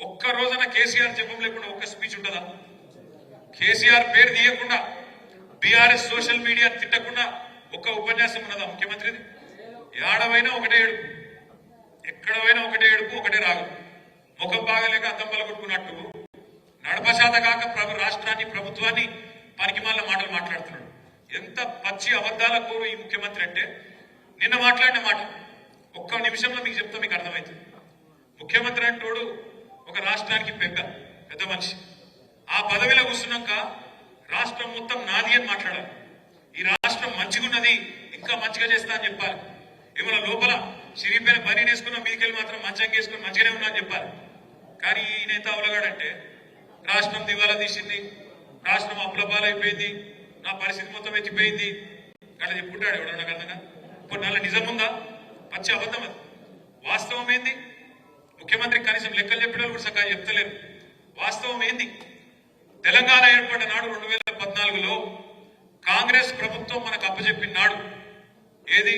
ఒక్క రోజున కేసీఆర్ జపం లేకుండా ఒక్క స్పీచ్ ఉంటుందా? కేసీఆర్ పేరు తీయకుండా, బీఆర్ఎస్ సోషల్ మీడియా తిట్టకుండా ఒక్క ఉపన్యాసం ఉన్నదా ముఖ్యమంత్రిది? ఏడవైనా ఒకటే ఏడుపు, ఎక్కడ పోయినా ఒకటే ఏడుపు, ఒకటే రాగం. ముఖం బాగలేక అద్దం పలగొట్టుకున్నట్టు నడపశాత కాక రాష్ట్రాన్ని, ప్రభుత్వాన్ని పనికిమాల మాటలు మాట్లాడుతున్నాడు. ఎంత పచ్చి అబద్ధాల కోరు ఈ ముఖ్యమంత్రి అంటే, నిన్న మాట్లాడిన మాట ఒక్క నిమిషంలో మీకు చెప్తా, మీకు అర్థమవుతుంది. ముఖ్యమంత్రి అంటోడు ఒక రాష్ట్రానికి పెద్ద మనిషి. ఆ పదవిలో కూర్చున్నాక రాష్ట్రం మొత్తం నాది అని మాట్లాడాలి. ఈ రాష్ట్రం మంచిగున్నది, ఇంకా మంచిగా చేస్తా అని చెప్పాలి. ఏమైనా లోపల చిరిగిపోయిన పని వేసుకున్నా మీదికెళ్ళి మాత్రం మంచంగా వేసుకుని మంచిగానే ఉన్నా అని చెప్పాలి. కానీ ఈ నేత అవలగాడంటే రాష్ట్రం దివాలా తీసింది, రాష్ట్రం అప్పులపాలైపోయింది, నా పరిస్థితి మొత్తం ఎత్తిపోయింది అట్లా చెప్పుకుంటాడు. ఎవడో నాకు అర్థంగా ఇప్పుడు నెల నిజం ఉందా? పచ్చి అబద్ధం అది. వాస్తవం ఏంది? ముఖ్యమంత్రి కనీసం లెక్కలు చెప్పిన కూడా సరిగ్గా చెప్తలేరు. వాస్తవం ఏంది? తెలంగాణ ఏర్పడిన నాడు 2014లో కాంగ్రెస్ ప్రభుత్వం మనకు అప్పచెప్పిన నాడు, ఏది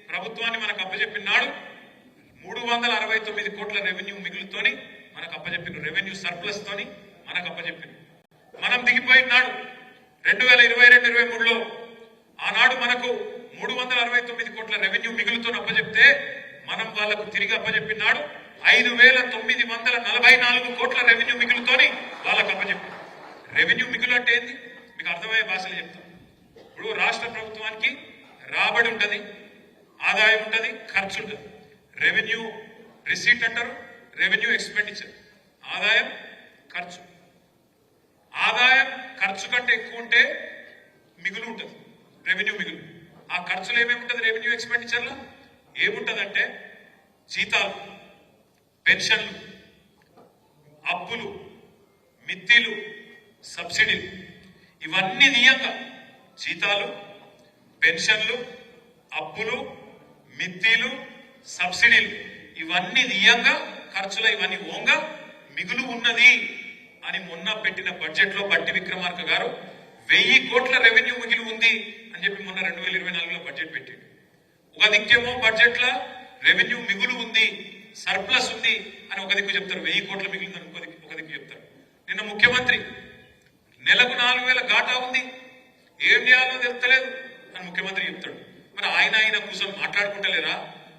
ప్రభుత్వాన్ని మనకు అప్పచెప్పిన నాడు 369 కోట్ల రెవెన్యూ మిగులుతోని మనకు అప్పచెప్పిన, రెవెన్యూ సర్ప్లస్ తోని మనకు అప్పచెప్పిన. మనం దిగిపోయిన నాడు 2022-23లో ఆనాడు మనకు 369 కోట్ల రెవెన్యూ మిగులుతో అప్పచెప్తే మనం వాళ్లకు తిరిగి అప్పచెప్పినాడు 5,944 కోట్ల రెవెన్యూ మిగులుతోని వాళ్ళకు అప్పచెప్పారు. రెవెన్యూ మిగులు అంటే ఏంది మీకు అర్థమయ్యే భాషలో చెప్తాం. ఇప్పుడు రాష్ట్ర ప్రభుత్వానికి రాబడి ఉంటది, ఆదాయం ఉంటది, ఖర్చు ఉంటది. రెవెన్యూ రిసీట్ అంటారు, రెవెన్యూ ఎక్స్పెండిచర్. ఆదాయం ఖర్చు. ఆదాయం ఖర్చు కంటే ఎక్కువ ఉంటే మిగులు ఉంటుంది, రెవెన్యూ మిగులు. ఆ ఖర్చులు ఏమేమి ఉంటుంది రెవెన్యూ ఎక్స్పెండిచర్లో? ఏముంటదంటే జీతాలు, పెన్షన్లు, అప్పులు, మిత్తిలు, సబ్సిడీలు, ఇవన్నీ తీయంగా జీతాలు, పెన్షన్లు, అప్పులు, మిత్తిలు, సబ్సిడీలు ఇవన్నీ తీయంగా ఖర్చులు ఇవన్నీ ఓంగా మిగులు ఉన్నది అని మొన్న పెట్టిన బడ్జెట్ లో బట్టి విక్రమార్క గారు 1000 కోట్ల రెవెన్యూ మిగిలి ఉంది అని చెప్పి మొన్న 2024లో బడ్జెట్ పెట్టిండు. ఒక దిక్కేమో బడ్జెట్ లో రెవెన్యూ మిగులు ఉంది, సర్ప్లస్ ఉంది అని ఒక దిక్కు చెప్తారు, 1000 కోట్ల మిగిలిందని ఒక దిక్కు చెప్తారు. నిన్న ముఖ్యమంత్రి నెలకు 4,000 ఘాటా ఉంది, ఏం చేయాలో తెలుస్తలేదు అని ముఖ్యమంత్రి చెప్తాడు. మరి ఆయన కూర్చొని మాట్లాడుకుంటలేరా?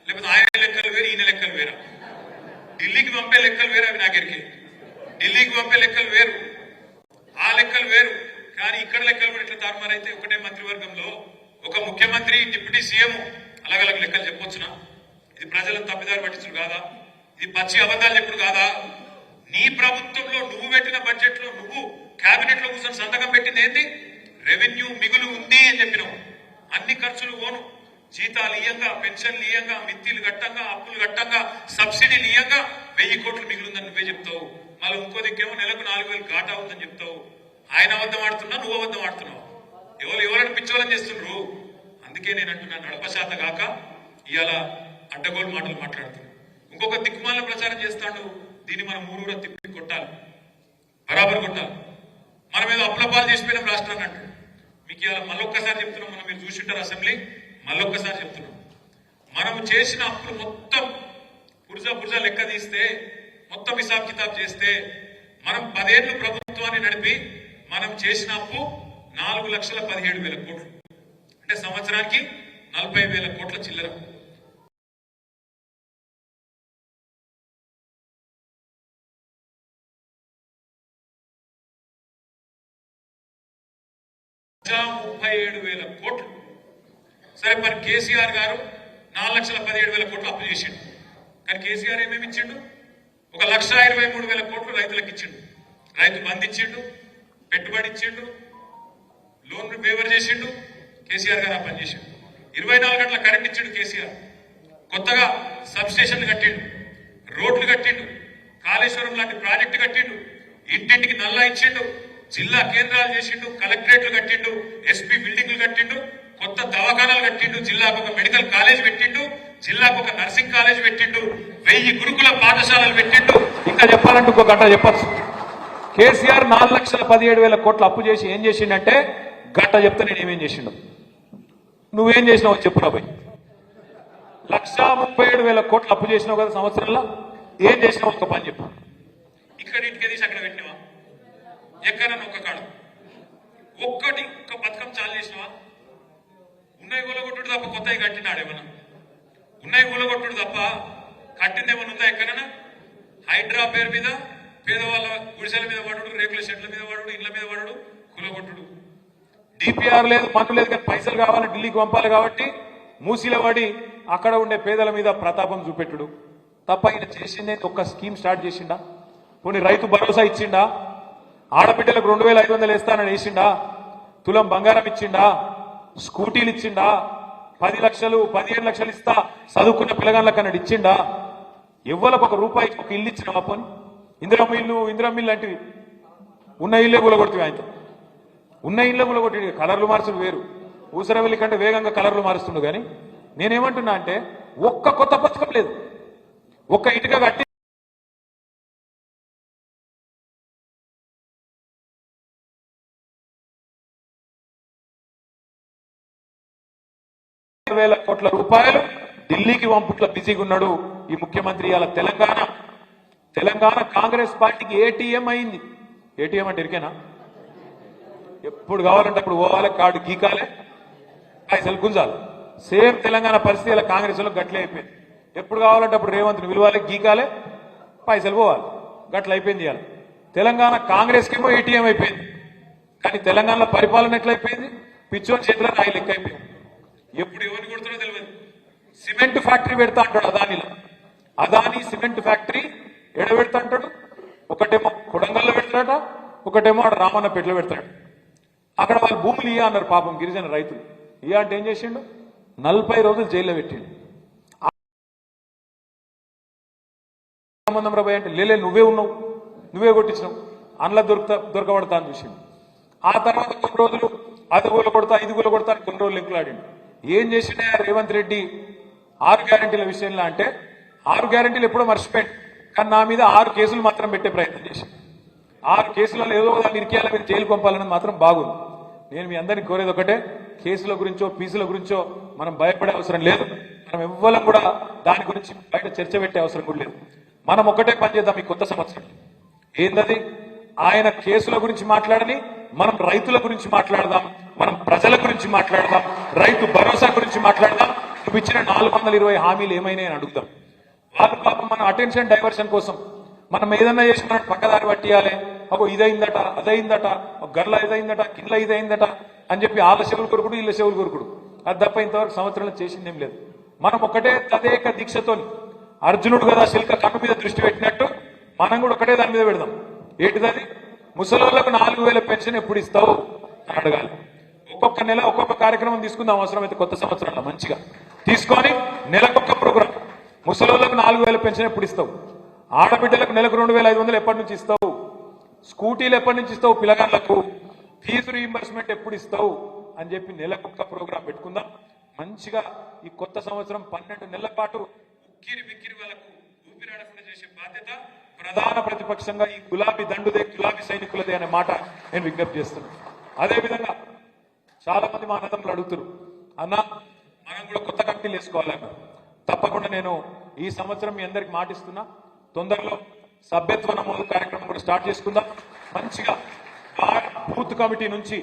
లేకపోతే ఆయన లెక్కలు వేరు, ఈయన లెక్కలు వేరా? ఢిల్లీకి పంపే లెక్కలు వేరు, అవి నాకెరికే. ఢిల్లీకి పంపే లెక్కలు వేరు, ఆ లెక్కలు వేరు. కానీ ఇక్కడ లెక్కలు కూడా ఇట్లా తారుమారైతే ఒకటే మంత్రివర్గంలో ఒక ముఖ్యమంత్రి, డిప్యూటీ సీఎం అలగలగ లెక్కలు చెప్పొచ్చునా? ఇది ప్రజలను తప్పిదారి పట్టించుడు కాదా? ఇది పచ్చి అబద్ధాలు చెప్పుడు కాదా? నీ ప్రభుత్వంలో నువ్వు పెట్టిన బడ్జెట్ లో నువ్వు కేబినెట్ లో కూర్చొని సంతకం పెట్టింది ఏంటి? రెవెన్యూ మిగులు ఉంది అని చెప్పినావు. అన్ని ఖర్చులు పోను, జీతాలు ఇయ్యంగా, పెన్షన్లు ఇయ్యంగా, మిత్తిలు గట్టంగా, అప్పులు గట్టంగా, సబ్సిడీలు ఇయ్యంగా 1000 కోట్లు మిగులుందని నువ్వే చెప్తావు. మళ్ళీ ఇంకో దిక్కేమో నెలకు 4,000 ఘాటా ఉందని చెప్తావు. ఆయన అబద్ధం ఆడుతున్నా, నువ్వు అబద్ధం ఆడుతున్నావు. ఎవరైనా పిచ్చోళ్ళని చేస్తుండ్రు. అందుకే నేను అంటున్నా, నడపశాత కాక ఇవాళ అడ్డగోలు మాటలు మాట్లాడుతున్నాను. ఇంకొక దిక్కుమాల ప్రచారం చేస్తాడు. దీన్ని మనం ఊరూరా తిప్పి కొట్టాలి, బరాబర్ కొట్టాలి. మనం ఏదో అప్లపాలు చేసిపోయినాం రాష్ట్రాన్ని అంటాడు. మీకు ఇవాళ మళ్ళొక్కసారి చెప్తున్నాం, మనం మీరు చూసింటారు అసెంబ్లీ, మళ్ళొక్కసారి చెప్తున్నాం. మనం చేసిన అప్పులు మొత్తం పురుజా లెక్క తీస్తే, మొత్తం హిసాబ్ కితాబ్ చేస్తే, మనం 10 ఏళ్లు ప్రభుత్వాన్ని నడిపి మనం చేసిన అప్పు 4,17,000 కోట్లు. అంటే సంవత్సరానికి 40,000 కోట్ల చిల్లర. $37,000 కోట్లు. సరే, మరి కేసీఆర్ గారు 4,17,000 కోట్లు అప్పు చేసిండు. కానీ కేసీఆర్ ఏమేమి ఇచ్చిండు? 1,23,000 కోట్లు రైతులకు ఇచ్చిండు. రైతు బంధు ఇచ్చిండు, పెట్టుబడి ఇచ్చిండు, లోన్ ఫేవర్ చేసిండు. కేసీఆర్ గారు ఆ పని చేసిండు. 24 గంటల కరెంట్ ఇచ్చిండు కేసీఆర్. కొత్తగా సబ్ స్టేషన్లు కట్టిండు, రోడ్లు కట్టిండు, కాళేశ్వరం లాంటి ప్రాజెక్టు కట్టిండు, ఇంటింటికి నల్లా ఇచ్చిండు, జిల్లా కేంద్రాలు చేసిండు, కలెక్టరేట్లు కట్టిండు, ఎస్పీ బిల్డింగ్లు కట్టిండు, కొత్త దవాఖానాలు కట్టిండు, జిల్లాకు ఒక మెడికల్ కాలేజ్ పెట్టిండు, జిల్లాకు ఒక నర్సింగ్ కాలేజ్ పెట్టిండు, 1000 గురుకుల పాఠశాలలు పెట్టిండు. ఇంకా చెప్పాలంటే ఒక గంట చెప్పచ్చు. కేసీఆర్ 4,17,000 కోట్లు అప్పు చేసి ఏం చేసిండంటే, గంట చెప్తే నేను ఏమేం చేసిండు, నువ్వేం చేసినావు చెప్పు రాబోయ్. 1,37,000 కోట్లు అప్పు చేసినావు కదా సంవత్సరంలో, ఏం చేసినావు ఒక పని చెప్పు. ఇక్కడ ఇంటికి తీసి అక్కడ పెట్టినావా? ఎక్కడన్నా ఒక్క కాడ ఒక్క పథకం చాలు చేసినావా? ఉన్నాయి కూలగొట్టుడు తప్ప కొత్తవి కట్టినాడేమన్నా? ఉన్నాయి కూలగొట్టుడు తప్ప కట్టింది ఏమన్నా ఉందా ఎక్కడన్నా? హైడ్రా పేరు మీద పేదవాళ్ళ గుడిసెల మీద పడుడు, రేకుల షెడ్ల మీద పడుడు, ఇళ్ల మీద పడుడు, కూలగొట్టుడు. డిపిఆర్ లేదు, పన్ను లేదు, కానీ పైసలు కావాలి, ఢిల్లీకి పంపాలి కాబట్టి మూసీల పడి అక్కడ ఉండే పేదల మీద ప్రతాపం చూపెట్టుడు తప్ప ఈయన చేసిందే ఒక్క స్కీమ్ స్టార్ట్ చేసిండా? కొన్ని రైతు భరోసా ఇచ్చిండా? ఆడబిడ్డలకు 2,500 వేస్తానని వేసిండా? తులం బంగారం ఇచ్చిండా? స్కూటీలు ఇచ్చిండా? 10 లక్షలు 15 లక్షలు ఇస్తా చదువుకున్న పిల్లగాళ్ళకి అన్నాడు, ఇచ్చిండా? ఎవ్వలకు ఒక రూపాయి ఒక ఇల్లు ఇచ్చిన అప్పని? ఇందిరమ్మిల్లు లాంటివి ఉన్న ఇల్లే కూలగొడుతుంది. ఆయనతో ఉన్న ఇల్లే కూలగొట్టి కలర్లు మార్చుడు వేరు, ఊసరవెల్లి కంటే వేగంగా కలర్లు మారుస్తుండు. కానీ నేనేమంటున్నా అంటే ఒక్క కొత్త పథకం లేదు, ఒక్క ఇటుక కట్టి వేల కోట్ల రూపాయలు ఢిల్లీకి పంపుట్ల బిజీగా ఉన్నాడు ఈ ముఖ్యమంత్రి. ఇలా తెలంగాణ కాంగ్రెస్ పార్టీకి ఏటీఎం అయింది. ఏటీఎం అంటే ఇరికేనా? ఎప్పుడు కావాలంటే అప్పుడు పోవాలి, కార్డు గీకాలే, పైసలు గుంజాలి. సేమ్ తెలంగాణ పరిస్థితి ఇలా కాంగ్రెస్ లో గట్లే అయిపోయింది. ఎప్పుడు కావాలంటే అప్పుడు రేవంత్ని విలువాలి, గీకాలే, పైసలు పోవాలి, గట్ల అయిపోయింది. ఇవాళ తెలంగాణ కాంగ్రెస్ కేమో ఏటీఎం అయిపోయింది. కానీ తెలంగాణలో పరిపాలన ఎట్లయిపోయింది? పిచ్చోని చేతిలో రాయి లెక్క అయిపోయింది. ఎప్పుడు ఎవరిని కొడుతున్నా తెలియదు. సిమెంట్ ఫ్యాక్టరీ పెడతా అంటాడు అదాని సిమెంట్ ఫ్యాక్టరీ ఎడ పెడతా అంటాడు. ఒకటేమో కొడంగల్లో పెడతాడట, ఒకటేమో ఆడ రామన్నపేటలో పెడతాడు. అక్కడ వాళ్ళు భూములు ఇయ్య అన్నారు పాపం గిరిజన రైతులు. ఇయ్య అంటే ఏం చేసిండు? 40 రోజులు జైల్లో పెట్టిండు. సంబంధం రాబోయే అంటే లేలే, నువ్వే ఉన్నావు, నువ్వే కొట్టించినావు, అందులో దొరకబడతా అని చూసిండు. ఆ తర్వాత కొన్ని రోజులు అది గోలు కొడతా, ఇది గోలు కొడతా అని కొన్ని రోజులు ఎంకులాడిండు. ఏం చేసిండే రేవంత్ రెడ్డి 6 గ్యారెంటీల విషయంలో అంటే 6 గ్యారెంటీలు ఎప్పుడో మర్చిపోయాడు. కానీ నా మీద 6 కేసులు మాత్రం పెట్టే ప్రయత్నం చేసి 6 కేసులలో ఏదో దాన్ని ఇరికేయాల మీద జైలు పంపాలని మాత్రం బాగుంది. నేను మీ అందరినీ కోరేది ఒకటే, కేసుల గురించో ఫీజుల గురించో మనం భయపడే అవసరం లేదు. మనం ఎవ్వరం కూడా దాని గురించి బయట చర్చ పెట్టే అవసరం కూడా లేదు. మనం ఒకటే పని చేద్దాం ఈ కొత్త సంవత్సరం. ఏందది? ఆయన కేసుల గురించి మాట్లాడని, మనం రైతుల గురించి మాట్లాడదాం, మనం ప్రజల గురించి మాట్లాడదాం, రైతు భరోసా గురించి మాట్లాడదాం. నువ్వు ఇచ్చిన 420 హామీలు ఏమైనా అని అడుగుదాం. వాళ్ళు పాపం మన అటెన్షన్ డైవర్షన్ కోసం మనం ఏదన్నా చేసి మనం పక్కదారి పట్టియాలి, అగో ఇదైందట, అదైందట, గర్ల ఇదైందట, కింద ఇదైందట అని చెప్పి వాళ్ళ చెవులు కొరుకుడు, వీళ్ళ చెవులు కొరుకుడు. అది తప్ప ఇంతవరకు సంవత్సరంలో చేసిందేం లేదు. మనం ఒకటే తదేక దీక్షతోని అర్జునుడు కదా శిల్క కన్ను మీద దృష్టి పెట్టినట్టు మనం కూడా ఒకటే దాని మీద పెడదాం. ఏంటిది? ముసలోళ్లకు 4000 పెన్షన్ ఎప్పుడు ఇస్తావు అని అడగాలి. ఒక్కొక్క నెల ఒక్కొక్క కార్యక్రమం తీసుకుందాం అవసరమైతే కొత్త సంవత్సరంలో మంచిగా తీసుకొని నెలకొక్క ప్రోగ్రాం. ముసలోళ్లకు 4000 పెన్షన్ ఎప్పుడు ఇస్తావు? ఆడబిడ్డలకు నెలకు 2500 ఎప్పటి నుంచి ఇస్తావు? స్కూటీలు ఎప్పటి నుంచి ఇస్తావు? పిల్లగాళ్లకు ఫీజు రీయింబర్స్మెంట్ ఎప్పుడు ఇస్తావు అని చెప్పి నెలకొక్క ప్రోగ్రాం పెట్టుకుందాం. మంచిగా ఈ కొత్త సంవత్సరం 12 నెలల పాటు ఉక్కిరి బిక్కిరి వాళ్ళకు ఊపిరాడకుండా చేసే బాధ్యత ప్రధాన ప్రతిపక్షంగా ఈ గులాబీ దండుదే, గులాబీ సైనికులదే అనే మాట నేను విజ్ఞప్తి చేస్తున్నాను. అదేవిధంగా చాలా మంది మా అన్నదమ్ములు అడుగుతారు, అన్న మనం కూడా కొత్త కమిటీలు వేసుకోవాలన్న. తప్పకుండా నేను ఈ సంవత్సరం మీ అందరికి మాటిస్తున్నా, తొందరలో సభ్యత్వ నమోదు కార్యక్రమం కూడా స్టార్ట్ చేసుకుందాం. మంచిగా బూత్ కమిటీ నుంచి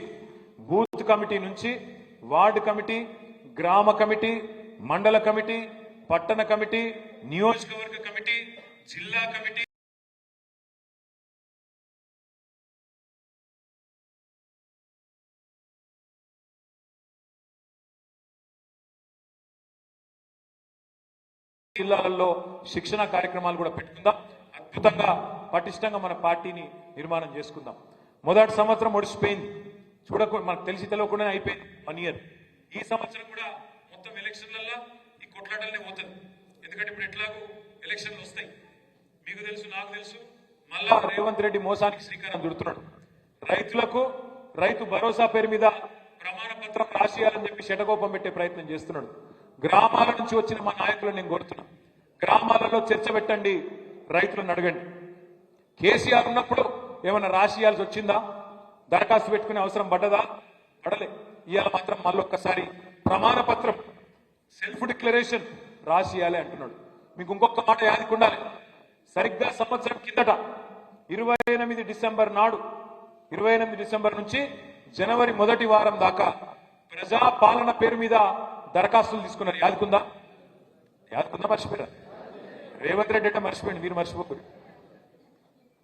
వార్డు కమిటీ, గ్రామ కమిటీ, మండల కమిటీ, పట్టణ కమిటీ, నియోజకవర్గ కమిటీ, జిల్లా కమిటీ, జిల్లాలలో శిక్షణ కార్యక్రమాలు కూడా పెట్టుకుందాం. అద్భుతంగా పటిష్టంగా మన పార్టీని నిర్మాణం చేసుకుందాం. మొదటి సంవత్సరం ఒడిసిపోయింది, మనకు తెలిసి తెలియకుండానే అయిపోయింది 1 ఇయర్. ఈ సంవత్సరం కూడా మొత్తం ఎలక్షన్లలో ఈ కొట్లాటలనే పోతుంది. ఎందుకంటే ఇప్పుడు ఎట్లాగూ ఎలక్షన్లు వస్తాయి, మీకు తెలుసు, నాకు తెలుసు. మళ్ళా రేవంత్ రెడ్డి మోసానికి శ్రీకారం చుడుతున్నాడు. రైతులకు రైతు భరోసా పేరు మీద ప్రమాణ పత్రం రాసియాలని చెప్పి శటకోపం పెట్టే ప్రయత్నం చేస్తున్నాడు. గ్రామాల నుంచి వచ్చిన మా నాయకులను నేను కోరుతున్నా, గ్రామాలలో చర్చ పెట్టండి, రైతులను అడగండి. కేసీఆర్ ఉన్నప్పుడు ఏమైనా రాసియాల్సి వచ్చిందా? దరఖాస్తు పెట్టుకునే అవసరం పడ్డదా? పడలే. ఇవాళ మాత్రం మళ్ళొక్కసారి ప్రమాణ పత్రం, సెల్ఫ్ డిక్లరేషన్ రాసియాలి అంటున్నాడు. మీకు ఇంకొక మాట యాదికుండాలి, సరిగ్గా సంవత్సరం కిందట 28 డిసెంబర్ నాడు, 28 డిసెంబర్ నుంచి జనవరి మొదటి వారం దాకా ప్రజాపాలన పేరు మీద దరఖాస్తులు తీసుకున్నారు. యాదుకుందా? మర్చిపోయారు. రేవంత్ రెడ్డి అంటే మర్చిపోయింది, మీరు మర్చిపోకూడదు.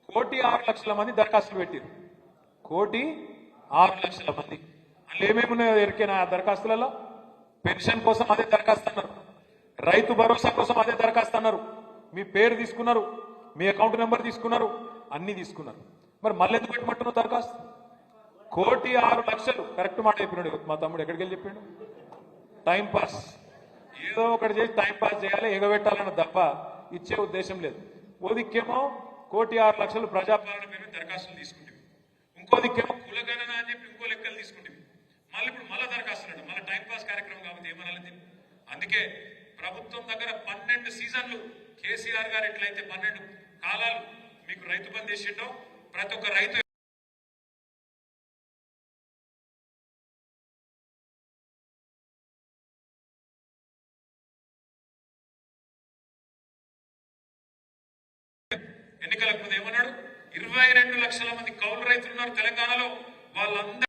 1,06,00,000 మంది దరఖాస్తులు పెట్టారు. 1,06,00,000 మంది. అందులో ఏమేమి ఉన్నాయో ఎరికేనా? ఆ దరఖాస్తులలో పెన్షన్ కోసం అదే దరఖాస్తు అన్నారు, రైతు భరోసా కోసం అదే దరఖాస్తు అన్నారు, మీ పేరు తీసుకున్నారు, మీ అకౌంట్ నెంబర్ తీసుకున్నారు, అన్ని తీసుకున్నారు. మరి మళ్ళీ ఎందుకు పెట్టమంటున్నారు దరఖాస్తు? 1,06,00,000 కరెక్ట్ మాట చెప్పినాడు మా తమ్ముడు. ఎక్కడికి వెళ్ళి చెప్పిండు? టైం పాస్ ఏదో ఒకటి చేసి టైం పాస్ చేయాలి, ఎగబెట్టాలన్న తప్ప ఇచ్చే ఉద్దేశం లేదు. ఓ దిక్కేమో 1,06,00,000 ప్రజాపాలన పేరు మీద దరఖాస్తులు తీసుకుంటుంది, ఇంకో దిక్కేమో కులగణన అని చెప్పి ఇంకో లెక్కలు తీసుకుంటుంది. ఇప్పుడు మళ్ళీ దరఖాస్తులు మళ్ళీ టైం పాస్ కార్యక్రమం కాబట్టి ఏమనాలి. అందుకే ప్రభుత్వం దగ్గర 12 సీజన్లు కేసీఆర్ గారు ఎట్లయితే 12 కాలాలు మీకు రైతు బంధు చేసిండో ప్రతి ఒక్క రైతు ఎన్నికలకు ముందు ఏమన్నాడు, 22 లక్షల మంది కౌలు రైతులు ఉన్నారు తెలంగాణలో, వాళ్ళందరూ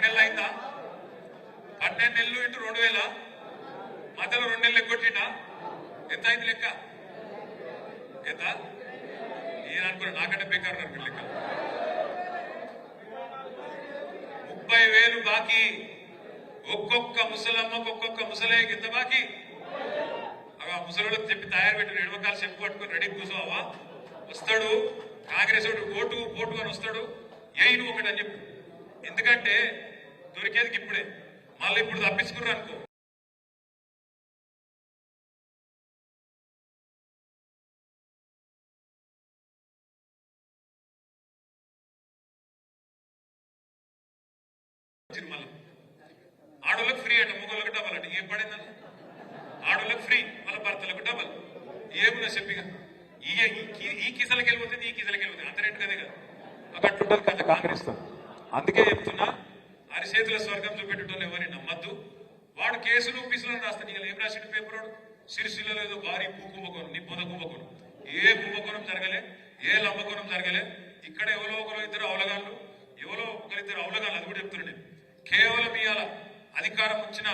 నెలలు అయిందా, 12 నెలలు ఇంటూ 2000 మధ్యలో 2 నెలలు ఎగ్గొట్టిండా, ఎంత అయింది లెక్క, ఎంత నేను అనుకున్నా నాకంటే బేకారు అనుకున్న లెక్క. 30,000 బాకీ, ఒక్కొక్క ముసలమ్మకు ఒక్కొక్క ముసలయ్యకి ఎంత బాకీ. అవి ఆ ముసలికి చెప్పి తయారు పెట్టిన ఎడమకాలు చెప్పు పట్టుకుని రెడీ కూర్చోవా, వస్తాడు కాంగ్రెస్ ఓటు ఓటు అని వస్తాడు, నువ్వు ఒకటి అని చెప్పు. ఎందుకంటే దొరికేది ఇప్పుడే, మళ్ళీ ఇప్పుడు తప్పించుకున్నారు అనుకో మళ్ళీ. ఆడోళ్ళకి ఫ్రీ అంట, మొగోళ్ళకి డబల్ అంట. ఏం పడిందన్న, ఆడోళ్ళకి ఫ్రీ మళ్ళీ భర్తలకు డబల్. ఏమున్నా చెప్పిగా ఈ కిసలకి వెళ్ళిపోతుంది, ఈ కిసలకి వెళ్ళిపోతుంది, అంత రేటు కదే కదా అక్కడుంటారు కదా కాంగ్రెస్. అందుకే చెప్తున్నా, అరిచేతుల స్వర్గం చూపెట్టేటోళ్ళు ఎవరిని నమ్మద్దు. వాడు కేసులు పీసులను రాస్తాడు. ఇక ఏం రాసిన పేపర్ వాడు సిరిసిల్లలో ఏదో భారీ భూ కుంభకోణం, నీ పొద కుంభకోణం. ఏ కుంభకోణం జరగలే, ఏ లంబకోణం జరగలే. ఇక్కడ ఎవరో ఒకరు ఇద్దరు అవలగాళ్ళు, ఎవరో ఒకరిద్దరు అవలగాళ్ళు, అది కూడా చెప్తున్నాను నేను. కేవలం ఇవాళ అధికారం వచ్చిన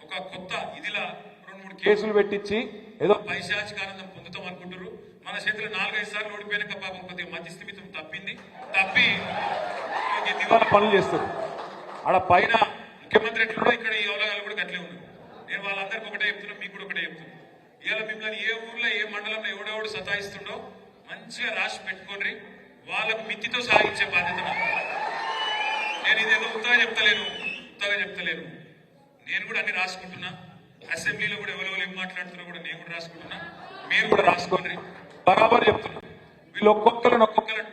ఒక కొత్త ఇదిలా 2-3 కేసులు పెట్టించి ఏదో పైశాచిక ఆనందం పొందుతాం అనుకుంటారు. మన చేతులు 4-5 సార్లు ఓడిపోయినాక పాపం కొద్దిగా మధ్యస్థిమితం తప్పి దివాలా పనులు చేస్తారు. ఆడ పైన ముఖ్యమంత్రి ఎట్లున్నా ఇక్కడ ఈ అవలగాలు కూడా గట్లే ఉన్నారు. నేను వాళ్ళందరికీ ఒకటే చెప్తున్నా, మీకు కూడా ఒకటే చెప్తున్నా. ఇవాళ మిమ్మల్ని ఏ ఊర్లో ఏ మండలంలో ఎవడెవడు సతాయిస్తుండో మంచిగా రాసి పెట్టుకోండి. వాళ్ళకు మిత్తితో సాగించే బాధ్యత నేను ఇదేదో ఉత్తగా చెప్తలేను. నేను కూడా అన్ని రాసుకుంటున్నా. అసెంబ్లీలో కూడా ఎవరెవరు ఏం మాట్లాడుతున్నా కూడా నేను కూడా రాసుకుంటున్నా. మీరు కూడా రాసుకోండి. బరాబర్ చెప్తున్నా. వీళ్ళు ఒక్కొక్కరు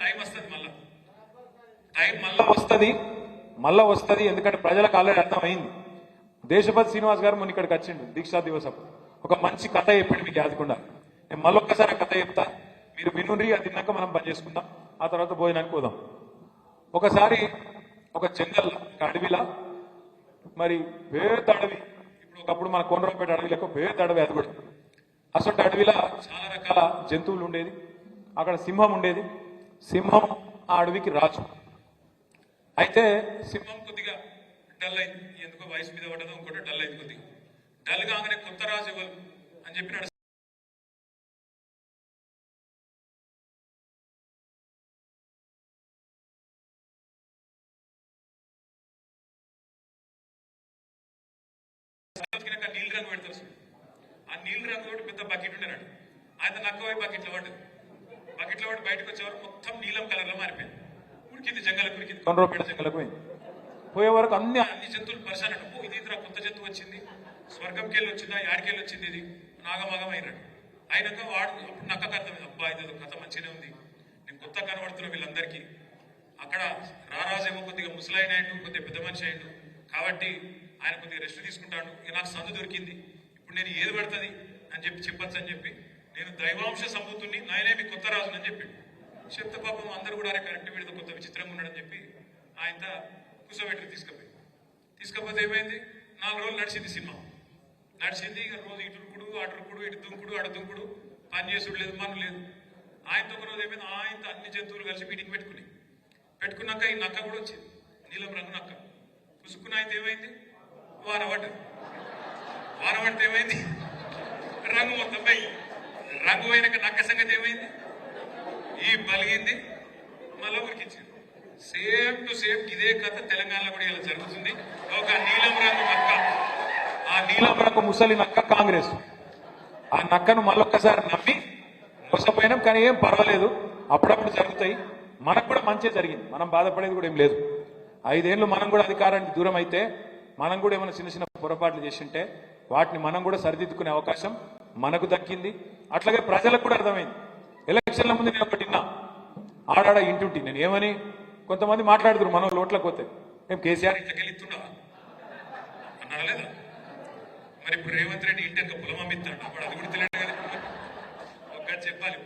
టైం వస్తుంది, టైం మళ్ళా వస్తుంది. ఎందుకంటే ప్రజలకు ఆల్రెడీ అర్థమైంది. దేశపతి శ్రీనివాస్ గారు మొన్న ఇక్కడికి వచ్చిండు దీక్షా దివస్ అప్పుడు. ఒక మంచి కథ చెప్పండి మీకు యాదకుండా. నేను మళ్ళొక్కసారి ఆ కథ చెప్తా, మీరు వినుండ్రి, అది తిన్నాక మనం పని చేసుకుందాం, ఆ తర్వాత భోజనానికి పోదాం. ఒకసారి ఒక జంగల్ అడవిలా, మరి పేద అడవి, ఇప్పుడు ఒకప్పుడు మన కోనరావుపేట అడవి లెక్క పేద అడవి, అది కూడా అసలు అడవిలా చాలా రకాల జంతువులు ఉండేది. అక్కడ సింహం ఉండేది. సింహం ఆ అడవికి రాజు. అయితే సింహం కొద్దిగా డల్ అయింది, ఎందుకో వయసు మీద పడ్డదో ఇంకోటి డల్ అయింది. కొద్దిగా డల్ కాగానే కొత్త రాజు ఎవరు అని చెప్పి నీళ్ళు రంగు పెడతారు. ఆ నీళ్ళు రంగు తోటి పెద్ద బకెట్ ఉండేనాడు. ఆయన నక్కవై బకెట్లో పడ్డది. బకెట్లో పడి బయటకు వచ్చేవారు మొత్తం నీలం కలర్ లో మారిపోయింది. ఉడికింది, జంగలకు ఉడికింది, కొండరూపేట జంగలకు పోయింది. పోయే వరకు అన్ని జంతువులు పరిశాన, ఇది ఇంత కొత్త జంతువు వచ్చింది, స్వర్గంకి వెళ్ళి వచ్చిందా, యాడికెళ్ళి వచ్చింది, ఇది నాగమాగం అయినాడు. అయినాక వాడు అప్పుడు నక్కకు అర్థమైంది, అబ్బా ఇది కథ మంచిగానే ఉంది, నేను కొత్త కనబడుతున్నా వీళ్ళందరికీ. అక్కడ రారాజేమో కొద్దిగా ముసలాయన అయిండు, కొద్దిగా పెద్ద మనిషి అయిండు, కాబట్టి ఆయన కొద్దిగా రెస్ట్ తీసుకుంటాడు. ఇక నాకు సందు దొరికింది, ఇప్పుడు నేను ఏది పడుతుంది అని చెప్పచ్చు అని చెప్పి, నేను దైవాంశ సంబూతుని, నాయనేమి కొత్త రాజుని అని చెప్పి చెప్తే పాపం అందరూ కూడా అరే కరెక్ట్ వీడితో కొత్త విచిత్రంగా ఉన్నాడని చెప్పి ఆయన కూర్చోబెట్టి తీసుకపోతే ఏమైంది, 4 రోజులు నడిచింది సినిమా. నడిచింది, ఇక రోజు ఇటుకుడు అటుకుడు, ఇటు దుంకుడు అటు దుంకుడు, పని చేసుడు లేదు, మనం లేదు. ఆయనతో ఒక రోజు ఏమైంది, ఆయనతో అన్ని జంతువులు కలిసి మీటింగ్ పెట్టుకున్నాక ఈ నక్క కూడా వచ్చింది, నీలం రంగు నక్క. పుసుకున్న అయితే ఏమైంది, వాన పడితే ఏమైంది, రంగు మొత్తం పోయి. రంగు పోయినాక నక్క సంగతి ఏమైంది, ఈ బలిగింది, మళ్ళీ ఉరికించింది. సేమ్ టు సేమ్ ఇదే కథ తెలంగాణలో కూడా ఇలా జరుగుతుంది. ఒక నీలం రంగు నక్క, ఆ నీలం రంగు ముసలి నక్క కాంగ్రెస్. ఆ నక్కను మళ్ళొక్కసారి నమ్మి మోసపోయినాం, కానీ ఏం పర్వాలేదు, అప్పుడప్పుడు జరుగుతాయి, మనకు కూడా మంచి జరిగింది, మనం బాధపడేది కూడా ఏం లేదు. 5 ఏళ్ళు మనం కూడా అధికారానికి దూరం అయితే, మనం కూడా ఏమైనా చిన్న చిన్న పొరపాట్లు చేసింటే వాటిని మనం కూడా సరిదిద్దుకునే అవకాశం మనకు దక్కింది. అట్లాగే ప్రజలకు కూడా అర్థమైంది. ఎలక్షన్ల ముందు నేను ఒకటి విన్నా, ఆడాడ ఇంటుంటి, నేను ఏమని కొంతమంది మాట్లాడుతున్నారు, మనం లోట్లకు పోతే మేము కేసీఆర్ ఇంట్లోకి వెళ్ళిస్తుండా అన్నారా లేదా? మరి ఇప్పుడు రేవంత్ రెడ్డి ఇంటి యొక్క పొలం అమ్మిస్తాడు, అప్పుడు అది కూడా తెలియదు కదా. ఒక్క చెప్పాలి,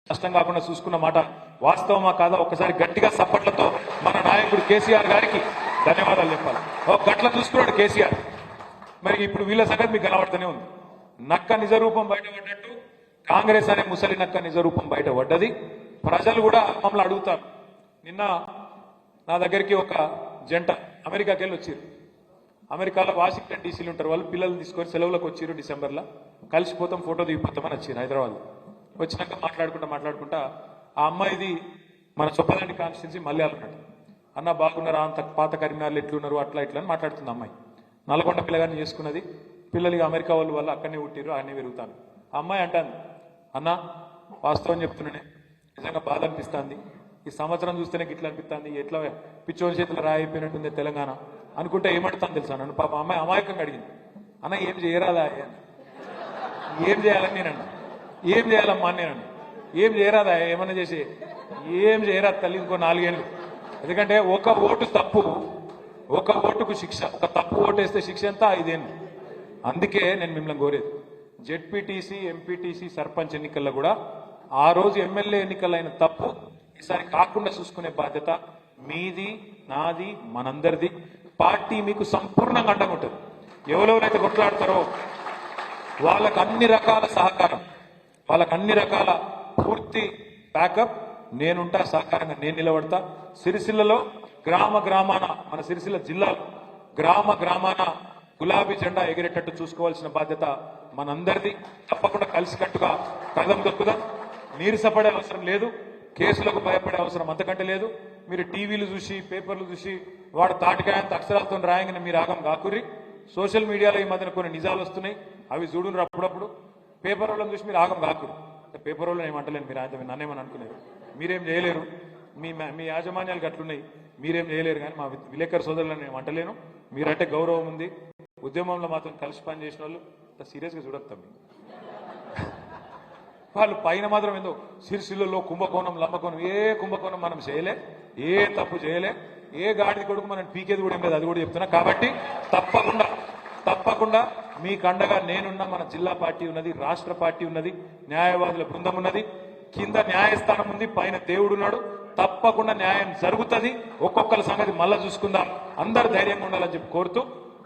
నష్టం కాకుండా చూసుకున్న మాట వాస్తవమా కాదా ఒక్కసారి గట్టిగా సప్పట్లతో మన నాయకుడు కేసీఆర్ గారికి ధన్యవాదాలు చెప్పాలి. ఒక గట్ల చూసుకున్నాడు కేసీఆర్. మరి ఇప్పుడు వీళ్ళ సంగతి మీకు కనబడుతూనే ఉంది. నక్క నిజరూపం బయటపడ్డట్టు కాంగ్రెస్ అనే ముసలి నక్క నిజరూపం బయటపడ్డది. ప్రజలు కూడా మమ్మల్ని అడుగుతారు. నిన్న నా దగ్గరికి ఒక జంట అమెరికాకి వెళ్ళి వచ్చారు. అమెరికాలో వాషింగ్టన్ డీసీలు ఉంటారు వాళ్ళు, పిల్లలు తీసుకొని సెలవులకు వచ్చారు డిసెంబర్లో. కలిసిపోతాం, ఫోటో దిగిపోతామని వచ్చారు హైదరాబాద్. వచ్చినాక మాట్లాడుకుంటా ఆ అమ్మాయిది మన చొప్పదండి కాన్స్టిట్యున్సీ మల్యాలు ఉన్నాడు. అన్న బాగున్నారా, అంత పాత కరీంనగర్లు ఎట్లున్నారు, అట్లా ఇట్లా అని మాట్లాడుతుంది అమ్మాయి. నల్గొండ పిల్లగాన్ని చేసుకున్నది, పిల్లలకి అమెరికా వాళ్ళు అక్కడనే పుట్టిరు, అన్నీ పెరుగుతాను. ఆ అమ్మాయి అంటాను, అన్న వాస్తవం చెప్తున్నానే, నిజంగా బాధ అనిపిస్తుంది, ఈ సంవత్సరం చూస్తేనే ఇట్లా అనిపిస్తుంది, ఎట్లా పిచ్చోని చేతులు రాయిపోయినట్టుంది తెలంగాణ అనుకుంటే ఏమంటాను తెలుసా నన్ను. పాప అమ్మాయి అమాయకంగా అడిగింది, అన్న ఏం చేయరాదా, ఏం చేయాలని నేనన్నా, ఏం చేయాలమ్మా నేనన్నా, ఏం చేయరాదా, ఏమన్నా చేసి ఏం చేయరాదు తల్లి ఇంకో 4 ఏళ్ళు. ఎందుకంటే ఒక ఓటు తప్పు, ఒక ఓటుకు శిక్ష, ఒక తప్పు ఓటు వేస్తే శిక్ష ఎంత 5 ఏళ్ళు. అందుకే నేను మిమ్మల్ని కోరేది, జెడ్పీటీసీ ఎంపీటీసీ సర్పంచ్ ఎన్నికల్లో కూడా ఆ రోజు ఎమ్మెల్యే ఎన్నికలైన తప్పు ఈసారి కాకుండా చూసుకునే బాధ్యత మీది, నాది, మనందరిది. పార్టీ మీకు సంపూర్ణంగా అండగా ఉంటుంది. ఎవరెవరైతే కొట్లాడతారో వాళ్ళకు అన్ని రకాల సహకారం, వాళ్ళకు అన్ని రకాల పూర్తి బ్యాకప్ నేనుంటా, సహకారంగా నేను నిలబడతా. సిరిసిల్లలో గ్రామాన, మన సిరిసిల్ల జిల్లాలో గ్రామాన గులాబీ జెండా ఎగిరేటట్టు చూసుకోవాల్సిన బాధ్యత మనందరిది. తప్పకుండా కలిసికట్టుగా కదం దొక్కుదాం. నీరసపడే అవసరం లేదు, కేసులకు భయపడే అవసరం అంతకంటే లేదు. మీరు టీవీలు చూసి పేపర్లు చూసి వాడు తాటికాయంత అక్షరాలతో రాయంగానే మీరు ఆగం కాకుర్రి. సోషల్ మీడియాలో ఈ మధ్యన కొన్ని నిజాలు వస్తున్నాయి, అవి చూడున్నారు అప్పుడప్పుడు. పేపర్ వాళ్ళని చూసి మీరు ఆగం కాకురు. పేపర్ వాళ్ళని ఏమంటలేను, మీరు ఆయన నన్నేమని అనుకునేది, మీరేం చేయలేరు, మీ యాజమాన్యాలు గట్లున్నాయి, మీరేం చేయలేరు. కానీ మా విలేకరు సోదరులను నేను అంటలేను. మీరంటే గౌరవం ఉంది. ఉద్యమంలో మాత్రం కలిసి పని చేసిన వాళ్ళు సీరియస్గా చూడొస్తాం. వాళ్ళు పైన మాత్రం ఏందో సిరిసిల్లలో కుంభకోణం లంబకోణం ఏ కుంభకోణం మనం చేయలే, ఏ తప్పు చేయలే, ఏ గాడిది కొడుకు మనం పీకేది కూడా ఏం లేదు, అది కూడా చెప్తున్నా. కాబట్టి తప్పకుండా మీకు అండగా నేనున్నా, మన జిల్లా పార్టీ ఉన్నది, రాష్ట్ర పార్టీ ఉన్నది, న్యాయవాదుల బృందం ఉన్నది, కింద న్యాయస్థానం ఉంది, పైన దేవుడు ఉన్నాడు. తప్పకుండా న్యాయం జరుగుతుంది. ఒక్కొక్కరి సంగతి మళ్ళా చూసుకుందాం. అందరు ధైర్యంగా ఉండాలని చెప్పి కోరుతూ,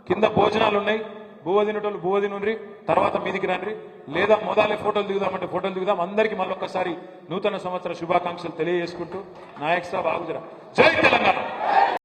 కింద భోజనాలు ఉన్నాయి, బువ్వ తినేటోళ్ళు బువ్వ తినుండ్రి, తర్వాత మీదికి రండి, లేదా మొదలే ఫోటోలు దిగుదామంటే ఫోటోలు దిగుదాం. అందరికీ మళ్ళొక్కసారి నూతన సంవత్సర శుభాకాంక్షలు తెలియజేసుకుంటూ నాయక్ సాబ్ ఆగుజరా. జై తెలంగాణ.